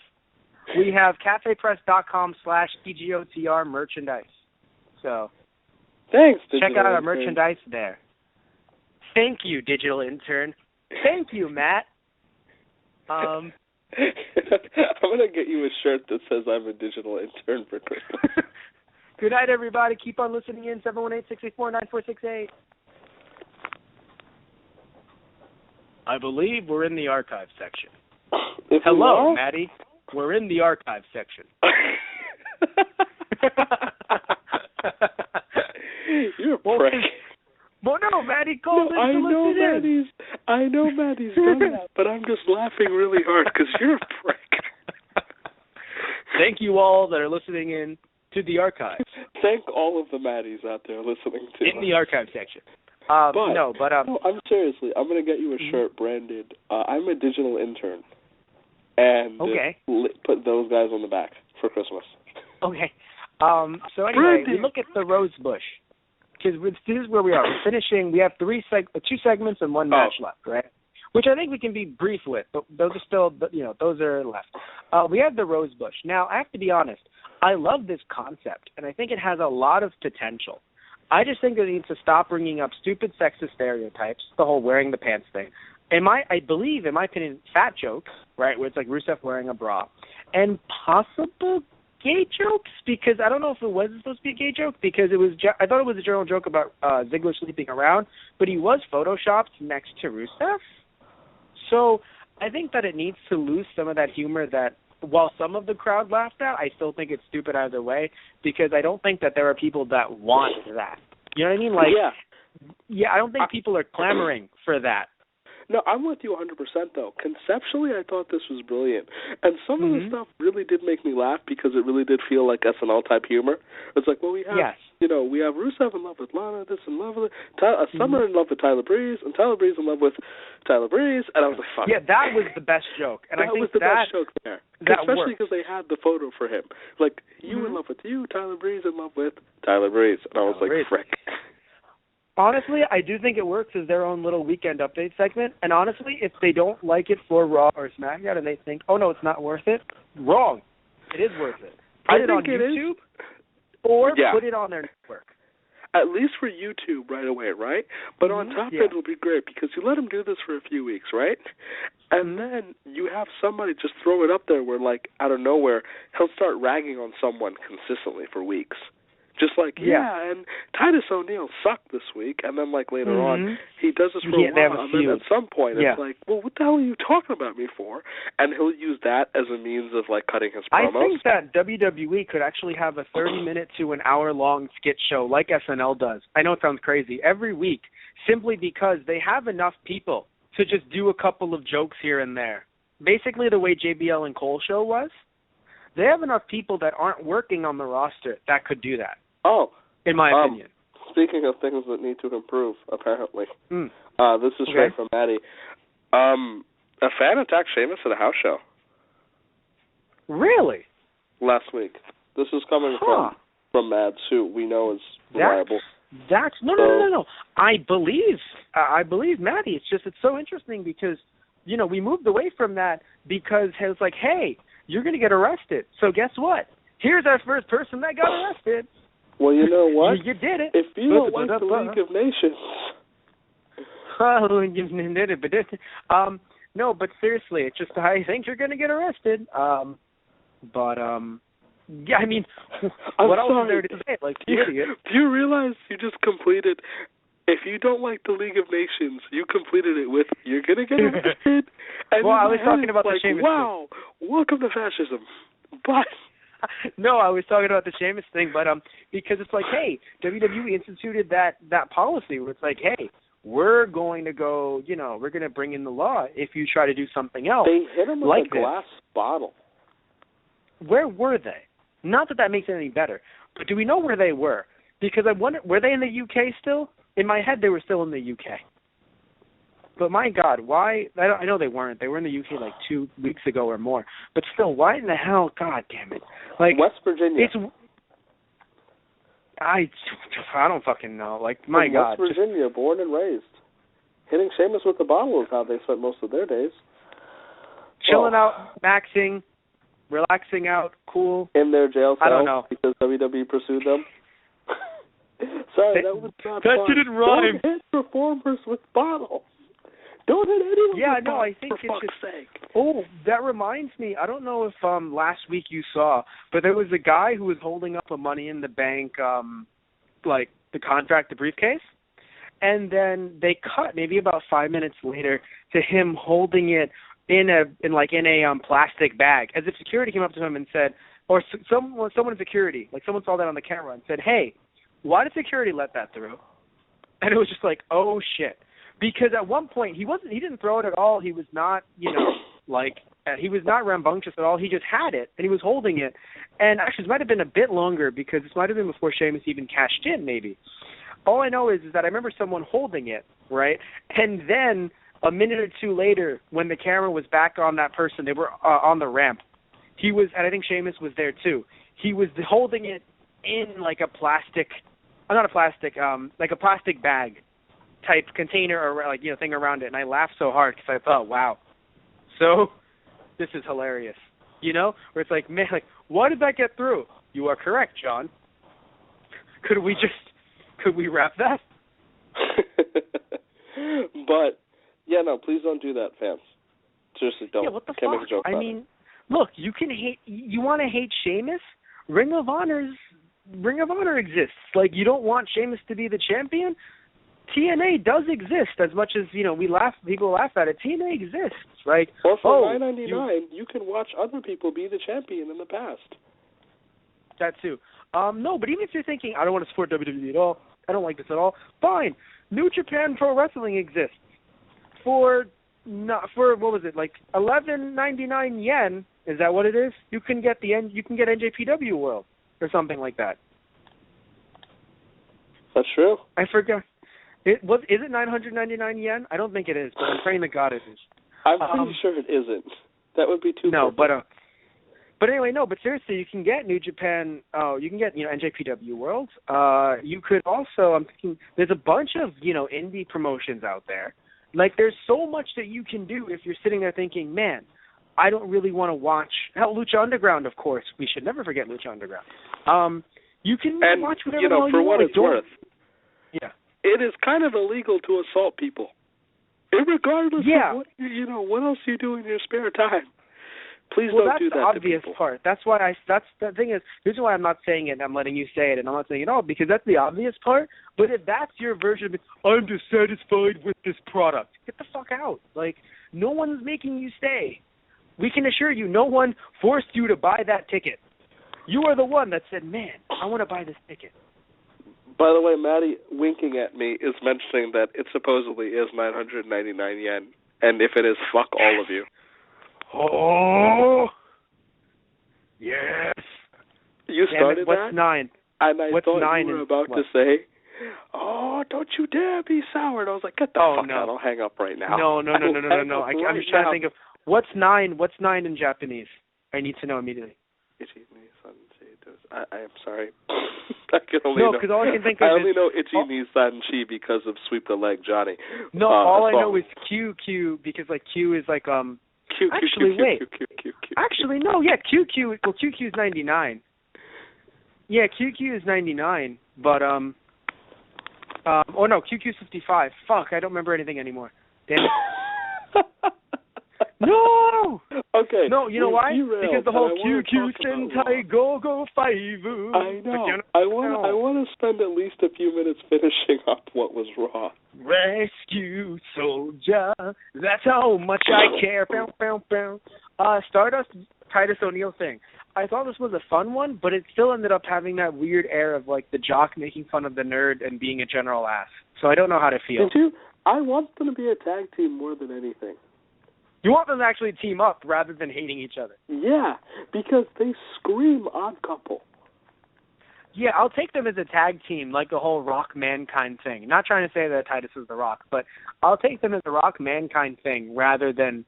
We have CafePress.com/TGOTR merchandise. So, thanks, check out our merchandise there. Thank you, digital intern. Thank you, Matt. I'm going to get you a shirt that says I'm a digital intern for Christmas. Good night, everybody. Keep on listening in, 718-684-9468. I believe we're in the archive section. Hello, Maddie. We're in the archive section. You're a prick. Well, no, Maddie called in to listen in. I know Maddie's done that, but I'm just laughing really hard because you're a prick. Thank you all that are listening in to the archives. Thank all of the Maddies out there listening to in the archive section. No, I'm seriously, I'm going to get you a shirt branded, I'm a digital intern, and put those guys on the back for Christmas. Okay. So anyway, we look at the Rose Bush. Because this is where we are. We're finishing. We have two segments and one match left, right? Which I think we can be brief with, but those are still, those are left. We have the Rose Bush. Now, I have to be honest. I love this concept, and I think it has a lot of potential. I just think that it needs to stop bringing up stupid sexist stereotypes, the whole wearing the pants thing. I believe, in my opinion, fat jokes, right, where it's like Rusev wearing a bra, and possible gay jokes, because I don't know if it was supposed to be a gay joke, because I thought it was a general joke about Ziggler sleeping around, but he was photoshopped next to Rusev. So I think that it needs to lose some of that humor that, while some of the crowd laughed at, I still think it's stupid either way, because I don't think that there are people that want that. You know what I mean? Like, yeah, I don't think people are clamoring for that. No, I'm with you 100%, though. Conceptually, I thought this was brilliant. And some of the stuff really did make me laugh because it really did feel like SNL-type humor. It's like, well, we have, we have Rusev in love with Lana, this in love with Summer in love with Tyler Breeze, and Tyler Breeze in love with Tyler Breeze. And I was like, fuck. Yeah, that was the best joke. And that I think was the best joke there. Especially because they had the photo for him. Like, you in love with you, Tyler Breeze in love with Tyler Breeze. And I was like, frick. Honestly, I do think it works as their own little weekend update segment. And honestly, if they don't like it for Raw or SmackDown and they think, oh, no, it's not worth it, wrong. It is worth it. Put it on YouTube or put it on their network. At least for YouTube right away, right? But on top of it, it'll be great because you let them do this for a few weeks, right? And then you have somebody just throw it up there where, like, out of nowhere, he'll start ragging on someone consistently for weeks. Just like, and Titus O'Neil sucked this week, and then, like, later on, he does this for a while, and then at some point, it's like, well, what the hell are you talking about me for? And he'll use that as a means of, like, cutting his promos. I think that WWE could actually have a 30-minute to an hour-long skit show like SNL does. I know it sounds crazy. Every week, simply because they have enough people to just do a couple of jokes here and there. Basically the way JBL and Cole show was. They have enough people that aren't working on the roster that could do that. Oh, in my opinion. Speaking of things that need to improve, apparently, this is straight from Maddie. A fan attacked Sheamus at a house show. Really? Last week. This is coming from Mads, who we know is reliable. No. I believe Maddie. It's just, it's so interesting because, we moved away from that because it was like, hey, you're going to get arrested. So guess what? Here's our first person that got arrested. Well, you know what? You did it. If you don't like the League of Nations. Oh, you did it. No, but seriously, it's just I think you're going to get arrested. Yeah, I mean, what else is there to say? Like, you idiot. Do you realize you just completed, if you don't like the League of Nations, you completed it with, you're going to get arrested? And well, I was talking about the Sheamus wow, welcome to fascism. But... No, I was talking about the Sheamus thing, but because it's like, hey, WWE instituted that policy where it's like, hey, we're going to go, we're going to bring in the law if you try to do something else. They hit him with a glass bottle. Where were they? Not that makes it any better, but do we know where they were? Because I wonder, were they in the UK still? In my head, they were still in the UK. But my God, why? I know they weren't. They were in the UK like 2 weeks ago or more. But still, why in the hell? God damn it! Like West Virginia. I don't fucking know. Like, my From God. West Virginia, born and raised. Hitting Sheamus with the bottle is how they spent most of their days. Chilling out, maxing, relaxing out, cool. In their jail cell. I don't know. Because WWE pursued them. Sorry, that was not that fun. didn't rhyme. Don't hit performers with bottles. Don't hit anyone with bottles, I think for it's fuck's just, sake. Oh, that reminds me. I don't know if last week you saw, but there was a guy who was holding up a Money in the Bank, like the contract, the briefcase, and then they cut maybe about 5 minutes later to him holding it in a plastic bag, as if security came up to him and said, or someone in security, like someone saw that on the camera and said, "Hey, why did security let that through?" And it was just like, oh shit. Because at one point he didn't throw it at all. He was not, he was not rambunctious at all. He just had it and he was holding it. And actually, it might have been a bit longer because this might have been before Sheamus even cashed in, maybe. All I know is that I remember someone holding it, right? And then a minute or two later, when the camera was back on that person, they were on the ramp. He was, and I think Sheamus was there too. He was holding it in like a plastic bag type container or thing around it, and I laughed so hard because I thought, wow, so this is hilarious, where it's like, man, like, why did that get through? You are correct, John. Could we wrap that? But yeah, no, please don't do that, fans. Seriously, don't. Yeah, what the Can't fuck? make a joke about it. Look, you can hate. You want to hate Sheamus? Ring of Honor exists. Like, you don't want Sheamus to be the champion? TNA does exist, as much as people laugh at it. TNA exists, right? Or for $9.99, you can watch other people be the champion in the past. That too. No, but even if you're thinking, I don't want to support WWE at all, I don't like this at all, fine. New Japan Pro Wrestling exists for what was it, like 11.99 yen? Is that what it is? You can get NJPW World or something like that. That's true. I forgot. Is it 999 yen? I don't think it is, but I'm praying to God it is. I'm pretty sure it isn't. That would be too. No, perfect. But anyway, no. But seriously, you can get New Japan. You can get NJPW World. You could also. I'm thinking there's a bunch of indie promotions out there. Like, there's so much that you can do if you're sitting there thinking, man, I don't really want to watch. Hell, Lucha Underground, of course. We should never forget Lucha Underground. You can watch whatever the hell you want. For what it's worth. Yeah. It is kind of illegal to assault people, regardless of what else you do in your spare time. Please don't do that to people. That's the obvious part. That's why that's the thing is, the reason why I'm not saying it and I'm letting you say it and I'm not saying it all, because that's the obvious part. But if that's your version of it, I'm dissatisfied with this product, get the fuck out. Like, no one's making you stay. We can assure you, no one forced you to buy that ticket. You are the one that said, man, I want to buy this ticket. By the way, Maddie winking at me is mentioning that it supposedly is 999 yen, and if it is, fuck all of you. Oh, yes. You started what's that? 9? And I what's thought 9 you were about to say, oh, don't you dare be sour. And I was like, get the fuck out. I'll hang up right now. No. I'm just trying to think of, what's 9? What's 9 in Japanese? I need to know immediately. I am sorry. I can only know. Because all I can think of I only know Ichi-ni-san-chi because of Sweep the Leg Johnny. No, all I know is QQ because Q is like Q. Actually, no, yeah, QQ. Well, QQ is 99. Yeah, QQ is 99, but oh no, QQ is 55. Fuck, I don't remember anything anymore. Damn it. No. Okay. No, you know why? Because the whole QQ Sentai Go 5. I know. I want to spend at least a few minutes finishing up what was Raw. Rescue Soldier. That's how much I care. Stardust Titus O'Neil thing. I thought this was a fun one, but it still ended up having that weird air of like the jock making fun of the nerd and being a general ass. So I don't know how to feel. I want them to be a tag team more than anything. You want them to actually team up rather than hating each other. Yeah, because they scream odd couple. Yeah, I'll take them as a tag team, like the whole Rock Mankind thing. Not trying to say that Titus is the Rock, but I'll take them as the Rock Mankind thing rather than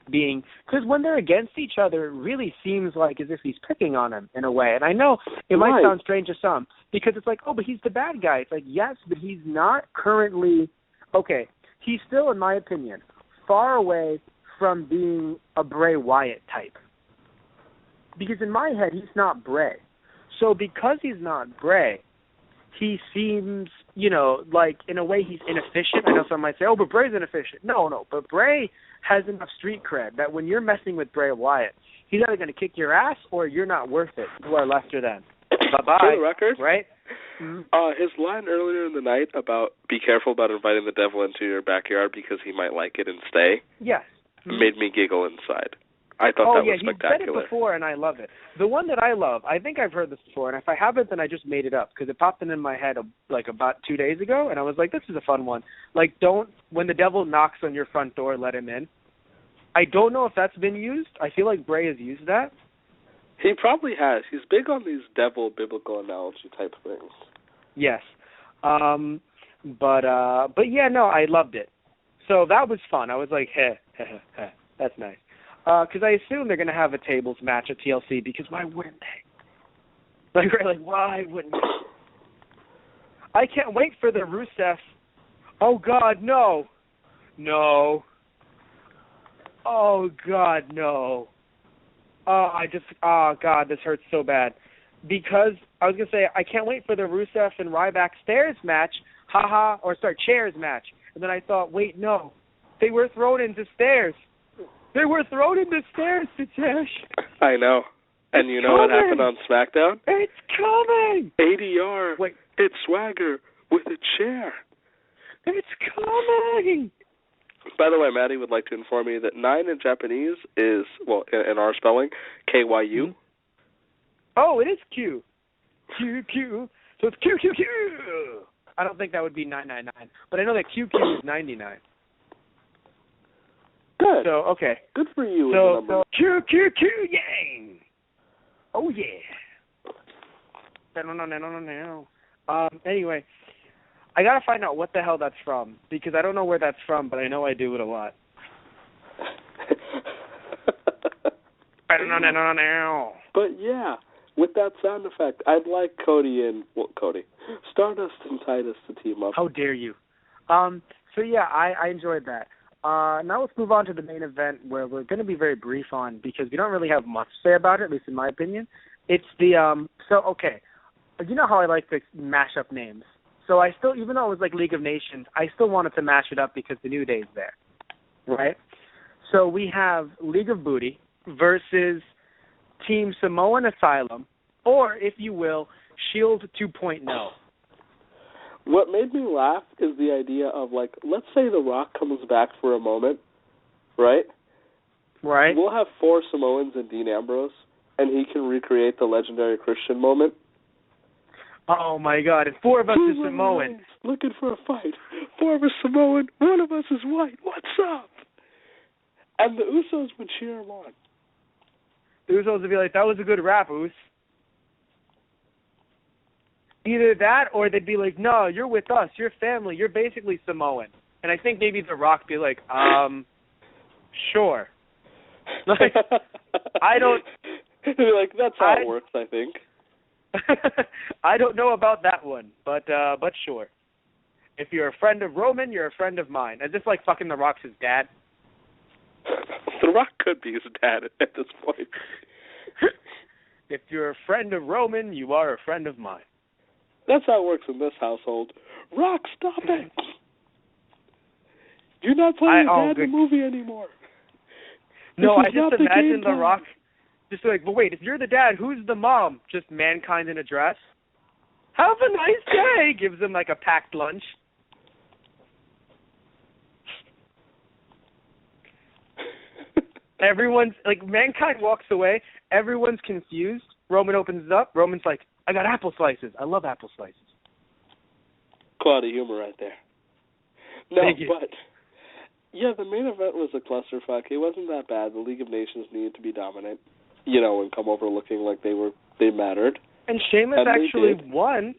being, because when they're against each other, it really seems like as if he's picking on him in a way. And I know it might sound strange to some, because it's like, oh, but he's the bad guy. It's like, yes, but he's not currently, okay, he's still, in my opinion, far away from being a Bray Wyatt type. Because in my head, he's not Bray. So because he's not Bray, he seems, like in a way he's inefficient. I know some might say, oh, but Bray's inefficient. No, but Bray has enough street cred that when you're messing with Bray Wyatt, he's either going to kick your ass or you're not worth it. You are lesser than. Bye-bye. For the record, right? His line earlier in the night about be careful about inviting the devil into your backyard because he might like it and stay, yes, made me giggle inside. I thought that was spectacular. He said it before, and I love it. The one that I love, I think I've heard this before, and if I haven't, then I just made it up, because it popped in my head about 2 days ago, and I was like, this is a fun one. Like, when the devil knocks on your front door, let him in. I don't know if that's been used. I feel like Bray has used that. He probably has. He's big on these devil biblical analogy type things. Yes. But yeah, no, I loved it. So that was fun. I was like, that's nice. Because I assume they're going to have a tables match at TLC, because why wouldn't they? Why wouldn't they? I can't wait for the Rusev. Oh, God, no. No. Oh, God, no. Oh, God, this hurts so bad. Because I was going to say, I can't wait for the Rusev and Ryback stairs match, chairs match. And then I thought, wait, no. They were thrown into stairs. They were thrown into stairs, Satish. I know. And you know what happened on SmackDown? It's coming! ADR. Wait. It's Swagger with a chair. It's coming! By the way, Maddie would like to inform me that 9 in Japanese is, well, in our spelling, KYU. Mm-hmm. Oh, it is Q. Q. So it's Q. I don't think that would be 999, but I know that QQ is 99. Good. So, okay. Good for you. So Q, yang. Oh, yeah. No. Anyway, I got to find out what the hell that's from, because I don't know where that's from, but I know I do it a lot. No. But, yeah, with that sound effect, I'd like Stardust and Titus to team up. How dare you? So, yeah, I enjoyed that. Now let's move on to the main event, where we're going to be very brief on, because we don't really have much to say about it, at least in my opinion. It's the, okay, you know how I like to mash up names. So I still, even though it was like League of Nations, I still wanted to mash it up because the New Day's there, right? So we have League of Booty versus Team Samoan Asylum, or, if you will, Shield 2.0. What made me laugh is the idea of, like, let's say The Rock comes back for a moment, right? Right. We'll have 4 Samoans and Dean Ambrose, and he can recreate the legendary Christian moment. Oh, my God. And 4 of us are Samoan. Looking for a fight. 4 of us Samoan, 1 of us is white. What's up? And the Usos would cheer him on. The Usos would be like, that was a good rap, Us. Either that, or they'd be like, no, you're with us. You're family. You're basically Samoan. And I think maybe The Rock be like, sure. Like, I don't... Like, that's how it works, I think. I don't know about that one, but sure. If you're a friend of Roman, you're a friend of mine. As if, like, fucking The Rock's his dad. The Rock could be his dad at this point. If you're a friend of Roman, you are a friend of mine. That's how it works in this household. Rock, stop it. You're not playing your dad in the movie anymore. No, I just imagine The Rock just like, but wait, if you're the dad, who's the mom? Just Mankind in a dress? Have a nice day. Gives him like a packed lunch. Everyone's like, Mankind walks away. Everyone's confused. Roman opens it up. Roman's like, I got apple slices. I love apple slices. Quality humor right there. No, Thank you. But yeah, the main event was a clusterfuck. It wasn't that bad. The League of Nations needed to be dominant, and come over looking like they mattered. And Sheamus actually won,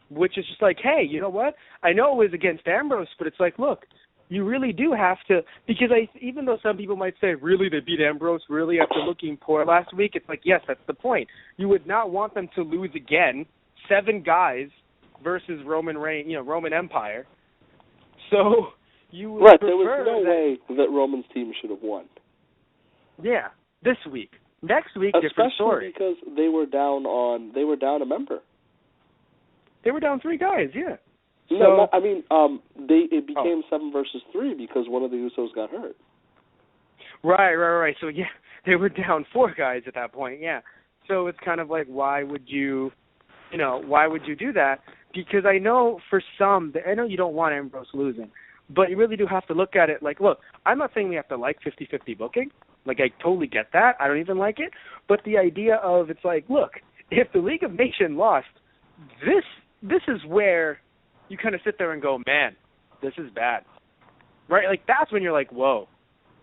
which is just like, hey, you know what? I know it was against Ambrose, but it's like, look, You really do have to, because even though some people might say, really, they beat Ambrose, really, after looking poor last week, it's like, yes, that's the point. You would not want them to lose again, 7 guys versus Roman Reigns, Roman Empire. So you would right, prefer there was no way that Roman's team should have won. Yeah, this week. Next week, especially different story. Because they were down a member. They were down 3 guys, yeah. No, I mean, it became 7 versus 3 because one of the Usos got hurt. Right. So, yeah, they were down 4 guys at that point, yeah. So it's kind of like, why would you do that? Because I know for some, I know you don't want Ambrose losing, but you really do have to look at it like, look, I'm not saying we have to like 50-50 booking. Like, I totally get that. I don't even like it. But the idea of, it's like, look, if the League of Nations lost, this is where you kind of sit there and go, man, this is bad. Right? Like, that's when you're like, whoa,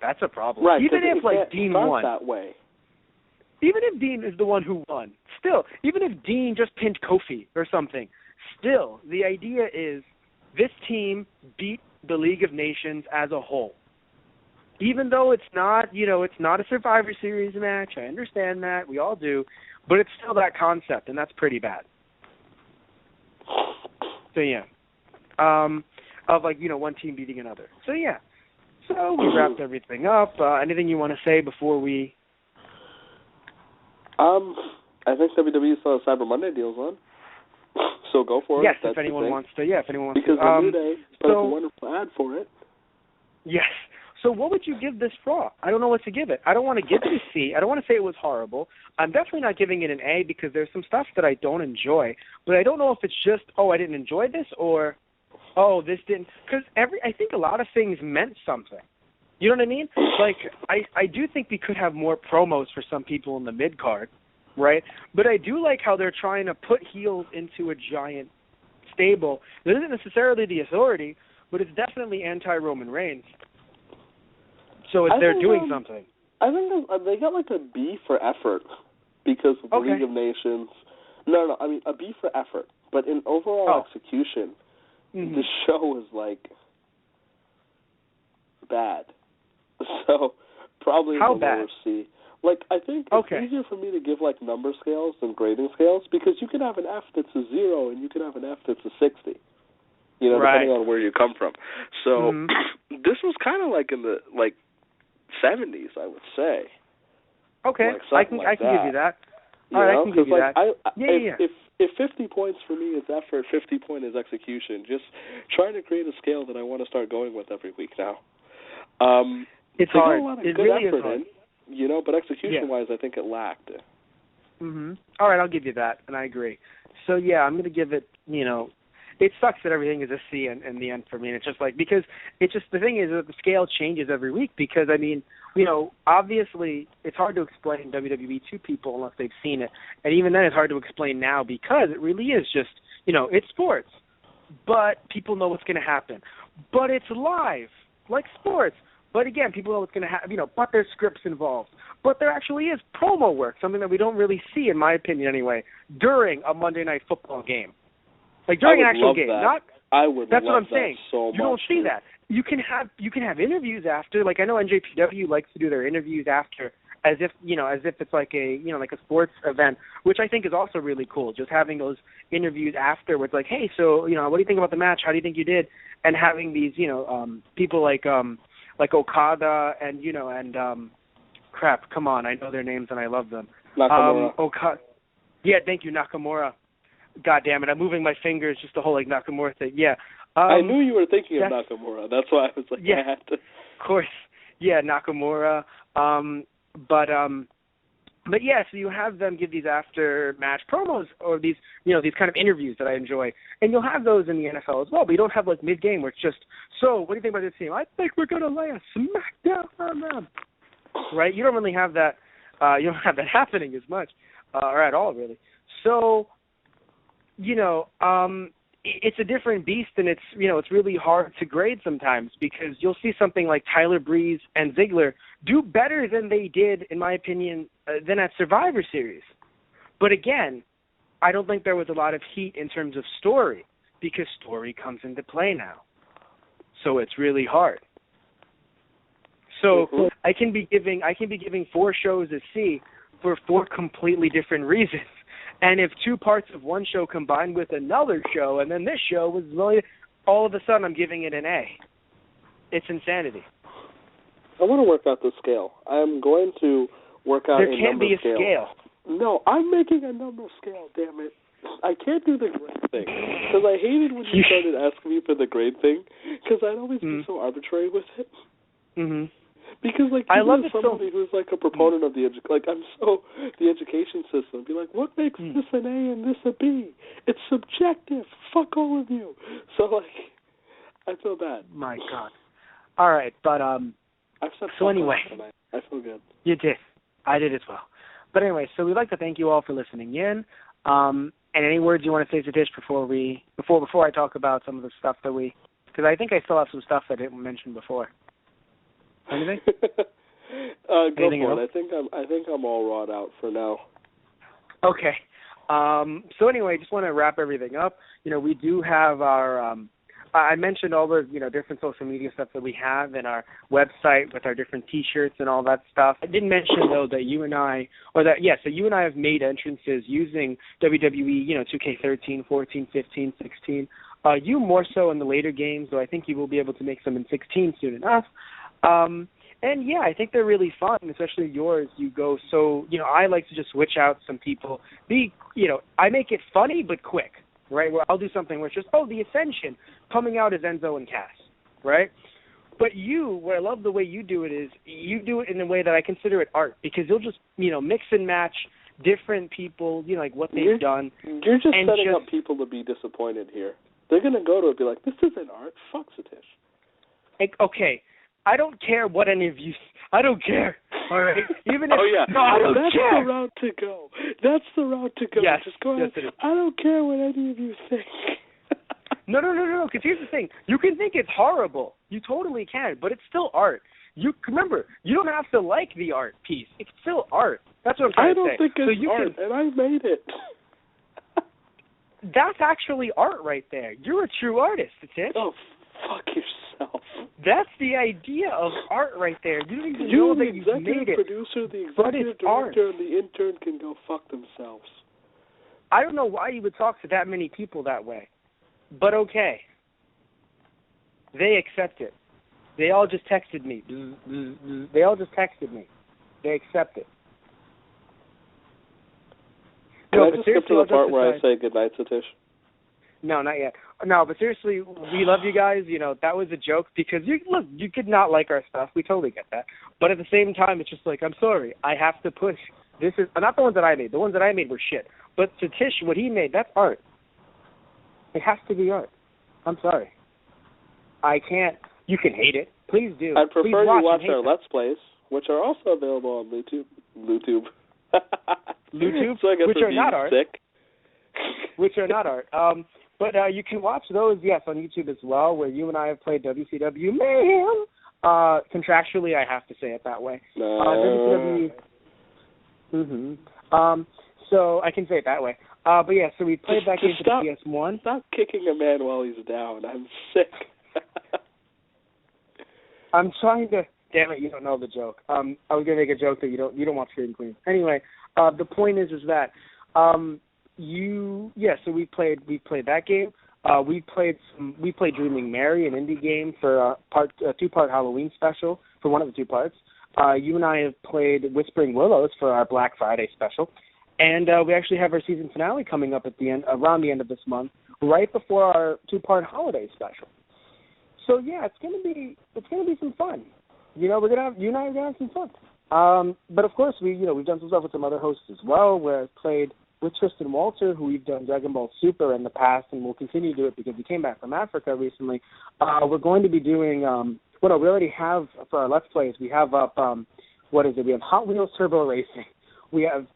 that's a problem. Right, even if, like, Dean won. That way. Even if Dean is the one who won. Still, even if Dean just pinned Kofi or something, still, the idea is this team beat the League of Nations as a whole. Even though it's not, it's not a Survivor Series match, I understand that, we all do, but it's still that concept, and that's pretty bad. So, yeah. Of, like, one team beating another. So, yeah. So, we wrapped everything up. Anything you want to say before we... I think WWE saw Cyber Monday deals on. So go for it. Yes, if anyone wants to. Yeah, if anyone wants because to. Because the New Day put up a wonderful ad for it. Yes. So what would you give this Raw? I don't know what to give it. I don't want to give it a C. I don't want to say it was horrible. I'm definitely not giving it an A because there's some stuff that I don't enjoy. But I don't know if it's just, I didn't enjoy this, or, this didn't. Because I think a lot of things meant something. You know what I mean? Like, I do think we could have more promos for some people in the mid-card, right? But I do like how they're trying to put heels into a giant stable. That isn't necessarily the Authority, but it's definitely anti-Roman Reigns. So they're doing something. I think they got like a B for effort because of the League of Nations. No, I mean a B for effort. But in overall execution, the show was like bad. So probably how the bad? lower C. Like I think it's easier for me to give like number scales than grading scales because you can have an F that's a 0 and you can have an F that's a 60. Depending on where you come from. So this was kind of like in the 70s, I would say. Okay, like I can give you that. All right, I can give you that. If 50 points for me is effort, 50 point is execution. Just trying to create a scale that I want to start going with every week now. It's hard. Got a lot of it good really effort is hard. But execution-wise, I think it lacked. All right, I'll give you that, and I agree. So, yeah, I'm going to give it, it sucks that everything is a C in the end for me. And it's just like, because it's just, the thing is that the scale changes every week because, I mean, obviously it's hard to explain WWE to people unless they've seen it. And even then it's hard to explain now because it really is just, it's sports. But people know what's going to happen. But it's live, like sports. But again, people know what's going to happen, but there's scripts involved. But there actually is promo work, something that we don't really see, in my opinion anyway, during a Monday Night Football game. Like during an actual game, that's what I'm saying. So you don't see that. You can have interviews after. Like I know NJPW likes to do their interviews after, as if it's like a like a sports event, which I think is also really cool. Just having those interviews afterwards, like, hey, so what do you think about the match? How do you think you did? And having these people like Okada and crap, come on, I know their names and I love them. Nakamura. Yeah, thank you, Nakamura. God damn it, I'm moving my fingers, just the whole like Nakamura thing. Yeah. I knew you were thinking of Nakamura. That's why I was like, I had to. Of course. Yeah, Nakamura. But yeah, so you have them give these after match promos or these these kind of interviews that I enjoy. And you'll have those in the NFL as well, but you don't have like mid game where it's just, so what do you think about this team? I think we're gonna lay a smackdown on them. Right? You don't really have that you don't have that happening as much. Or at all really. So it's a different beast, and it's it's really hard to grade sometimes because you'll see something like Tyler Breeze and Ziggler do better than they did, in my opinion, than at Survivor Series. But again, I don't think there was a lot of heat in terms of story because story comes into play now. so it's really hard. So I can be giving 4 shows a C for 4 completely different reasons. And if 2 parts of one show combined with another show, and then this show was really, all of a sudden I'm giving it an A. It's insanity. I want to work out the scale. I'm going to work out a number scale. There can't be a scale. No, I'm making a number scale, damn it. I can't do the grade thing. Because I hated when you started asking me for the grade thing, because I'd always be so arbitrary with it. Mm-hmm. Because, like, I love somebody who's, like, a proponent of the education system. Be like, what makes this an A and this a B? It's subjective. Fuck all of you. So, like, I feel bad. My God. All right, but, so anyway. I feel good. You did. I did as well. But anyway, so we'd like to thank you all for listening in. And any words you want to say to Tish before I talk about some of the stuff that because I think I still have some stuff I didn't mention before. Anything? Go Anything for it. I think I'm all wrought out for now. Okay. So anyway, just want to wrap everything up. We do have our. I mentioned all the different social media stuff that we have and our website with our different T-shirts and all that stuff. I didn't mention though that you and I have made entrances using WWE, 2K13, 14, 15, 16. You more so in the later games, though I think you will be able to make some in 16 soon enough. And yeah, I think they're really fun, especially yours. You go so, I like to just switch out some people. I make it funny but quick, right? Where I'll do something where it's just, the Ascension coming out as Enzo and Cass, right? But what I love the way you do it is you do it in a way that I consider it art, because you'll just, mix and match different people, like what they've done. You're just setting up people to be disappointed here. They're going to go to it and be like, this isn't art, fuck Satish. Okay. I don't care what any of you. I don't care. All right. Even if, No, I don't that's care. the route to go. That's the route to go. Yes, just go yes, ahead. I don't care what any of you think. No. Because here's the thing: you can think it's horrible. You totally can, but it's still art. Remember, you don't have to like the art piece. It's still art. That's what I'm trying to say. I don't think it's art, and I made it. That's actually art right there. You're a true artist, Tish. Oh, fuck yourself. That's the idea of art right there. You don't even know that you've made it. Producer, the executive director, and the intern can go fuck themselves. I don't know why you would talk to that many people that way, but okay. They accept it. They all just texted me. They accept it. Can I just skip to the part where I say goodnight, Satish? No, not yet. No, but seriously, we love you guys. That was a joke because you could not like our stuff. We totally get that. But at the same time, it's just like, I'm sorry. I have to push. This is not the ones that I made. The ones that I made were shit. But Satish, what he made, that's art. It has to be art. I'm sorry. I can't. You can hate it. Please do. I'd prefer you watch our them. Let's Plays, which are also available on YouTube. YouTube, so I guess which are not art. Sick. Which are not art. But you can watch those, yes, on YouTube as well, where you and I have played WCW Mayhem. Contractually, I have to say it that way. WCW. So I can say it that way. But yeah, so we played that game for the PS1. Stop kicking a man while he's down. I'm sick. I'm trying to. Damn it! You don't know the joke. I was gonna make a joke that you don't watch King Queen. Anyway, the point is that so we played that game. We played Dreaming Mary, an indie game for a 2-part Halloween special for one of the 2 parts. You and I have played Whispering Willows for our Black Friday special, and we actually have our season finale coming up around the end of this month, right before our 2-part holiday special. So yeah, it's gonna be some fun. You and I are gonna have some fun. But of course, we've done some stuff with some other hosts as well, where I've played with Tristan Walter, who we've done Dragon Ball Super in the past, and we'll continue to do it because he came back from Africa recently. We're going to be doing, we already have for our Let's Plays, we have up, we have Hot Wheels Turbo Racing. We have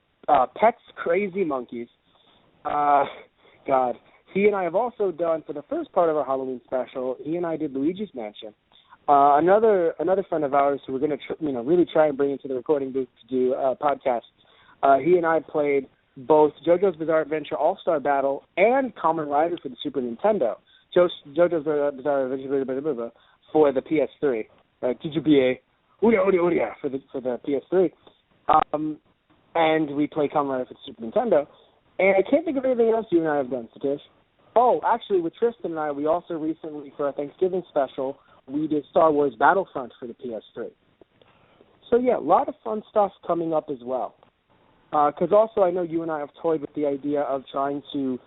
Pets Crazy Monkeys. God. He and I have also done, for the first part of our Halloween special, he and I did Luigi's Mansion. Another friend of ours who we're going to really try and bring into the recording booth to do podcasts, he and I played both JoJo's Bizarre Adventure All-Star Battle and Kamen Rider for the Super Nintendo. JoJo's Bizarre Adventure. for the PS3. TGBA, Udia for the PS3. And we play Kamen Rider for the Super Nintendo. And I can't think of anything else you and I have done, Satish. Oh, actually, with Tristan and I, we also recently, for our Thanksgiving special, we did Star Wars Battlefront for the PS3. So, yeah, a lot of fun stuff coming up as well. Because also I know you and I have toyed with the idea of trying to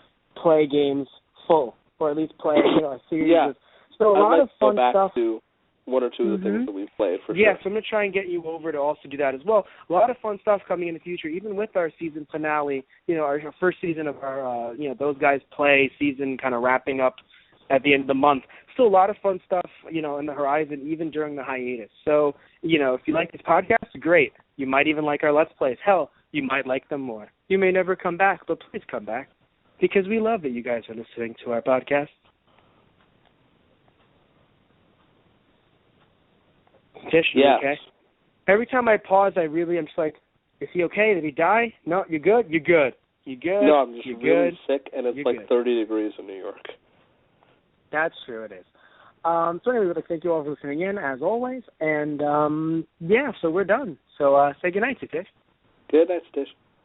play games full, or at least play a series of... So a lot of fun stuff. To one or two of the things that we've played, for sure. Yeah, so I'm going to try and get you over to also do that as well. A lot of fun stuff coming in the future, even with our season finale, our first season of our, Those Guys Play season kind of wrapping up at the end of the month. Still a lot of fun stuff, in the horizon, even during the hiatus. So, if you like this podcast, great. You might even like our Let's Plays. Hell, you might like them more. You may never come back, but please come back, because we love that you guys are listening to our podcast. Tish, you okay? Every time I pause, I'm just like, is he okay? Did he die? No, you good? You good? You good? No, I'm just you really good? sick, and it's like 30 degrees in New York. That's true, it is. So anyway, we'd like to thank you all for listening in, as always. And, so we're done. So say goodnight, Tish. Good night, Tish.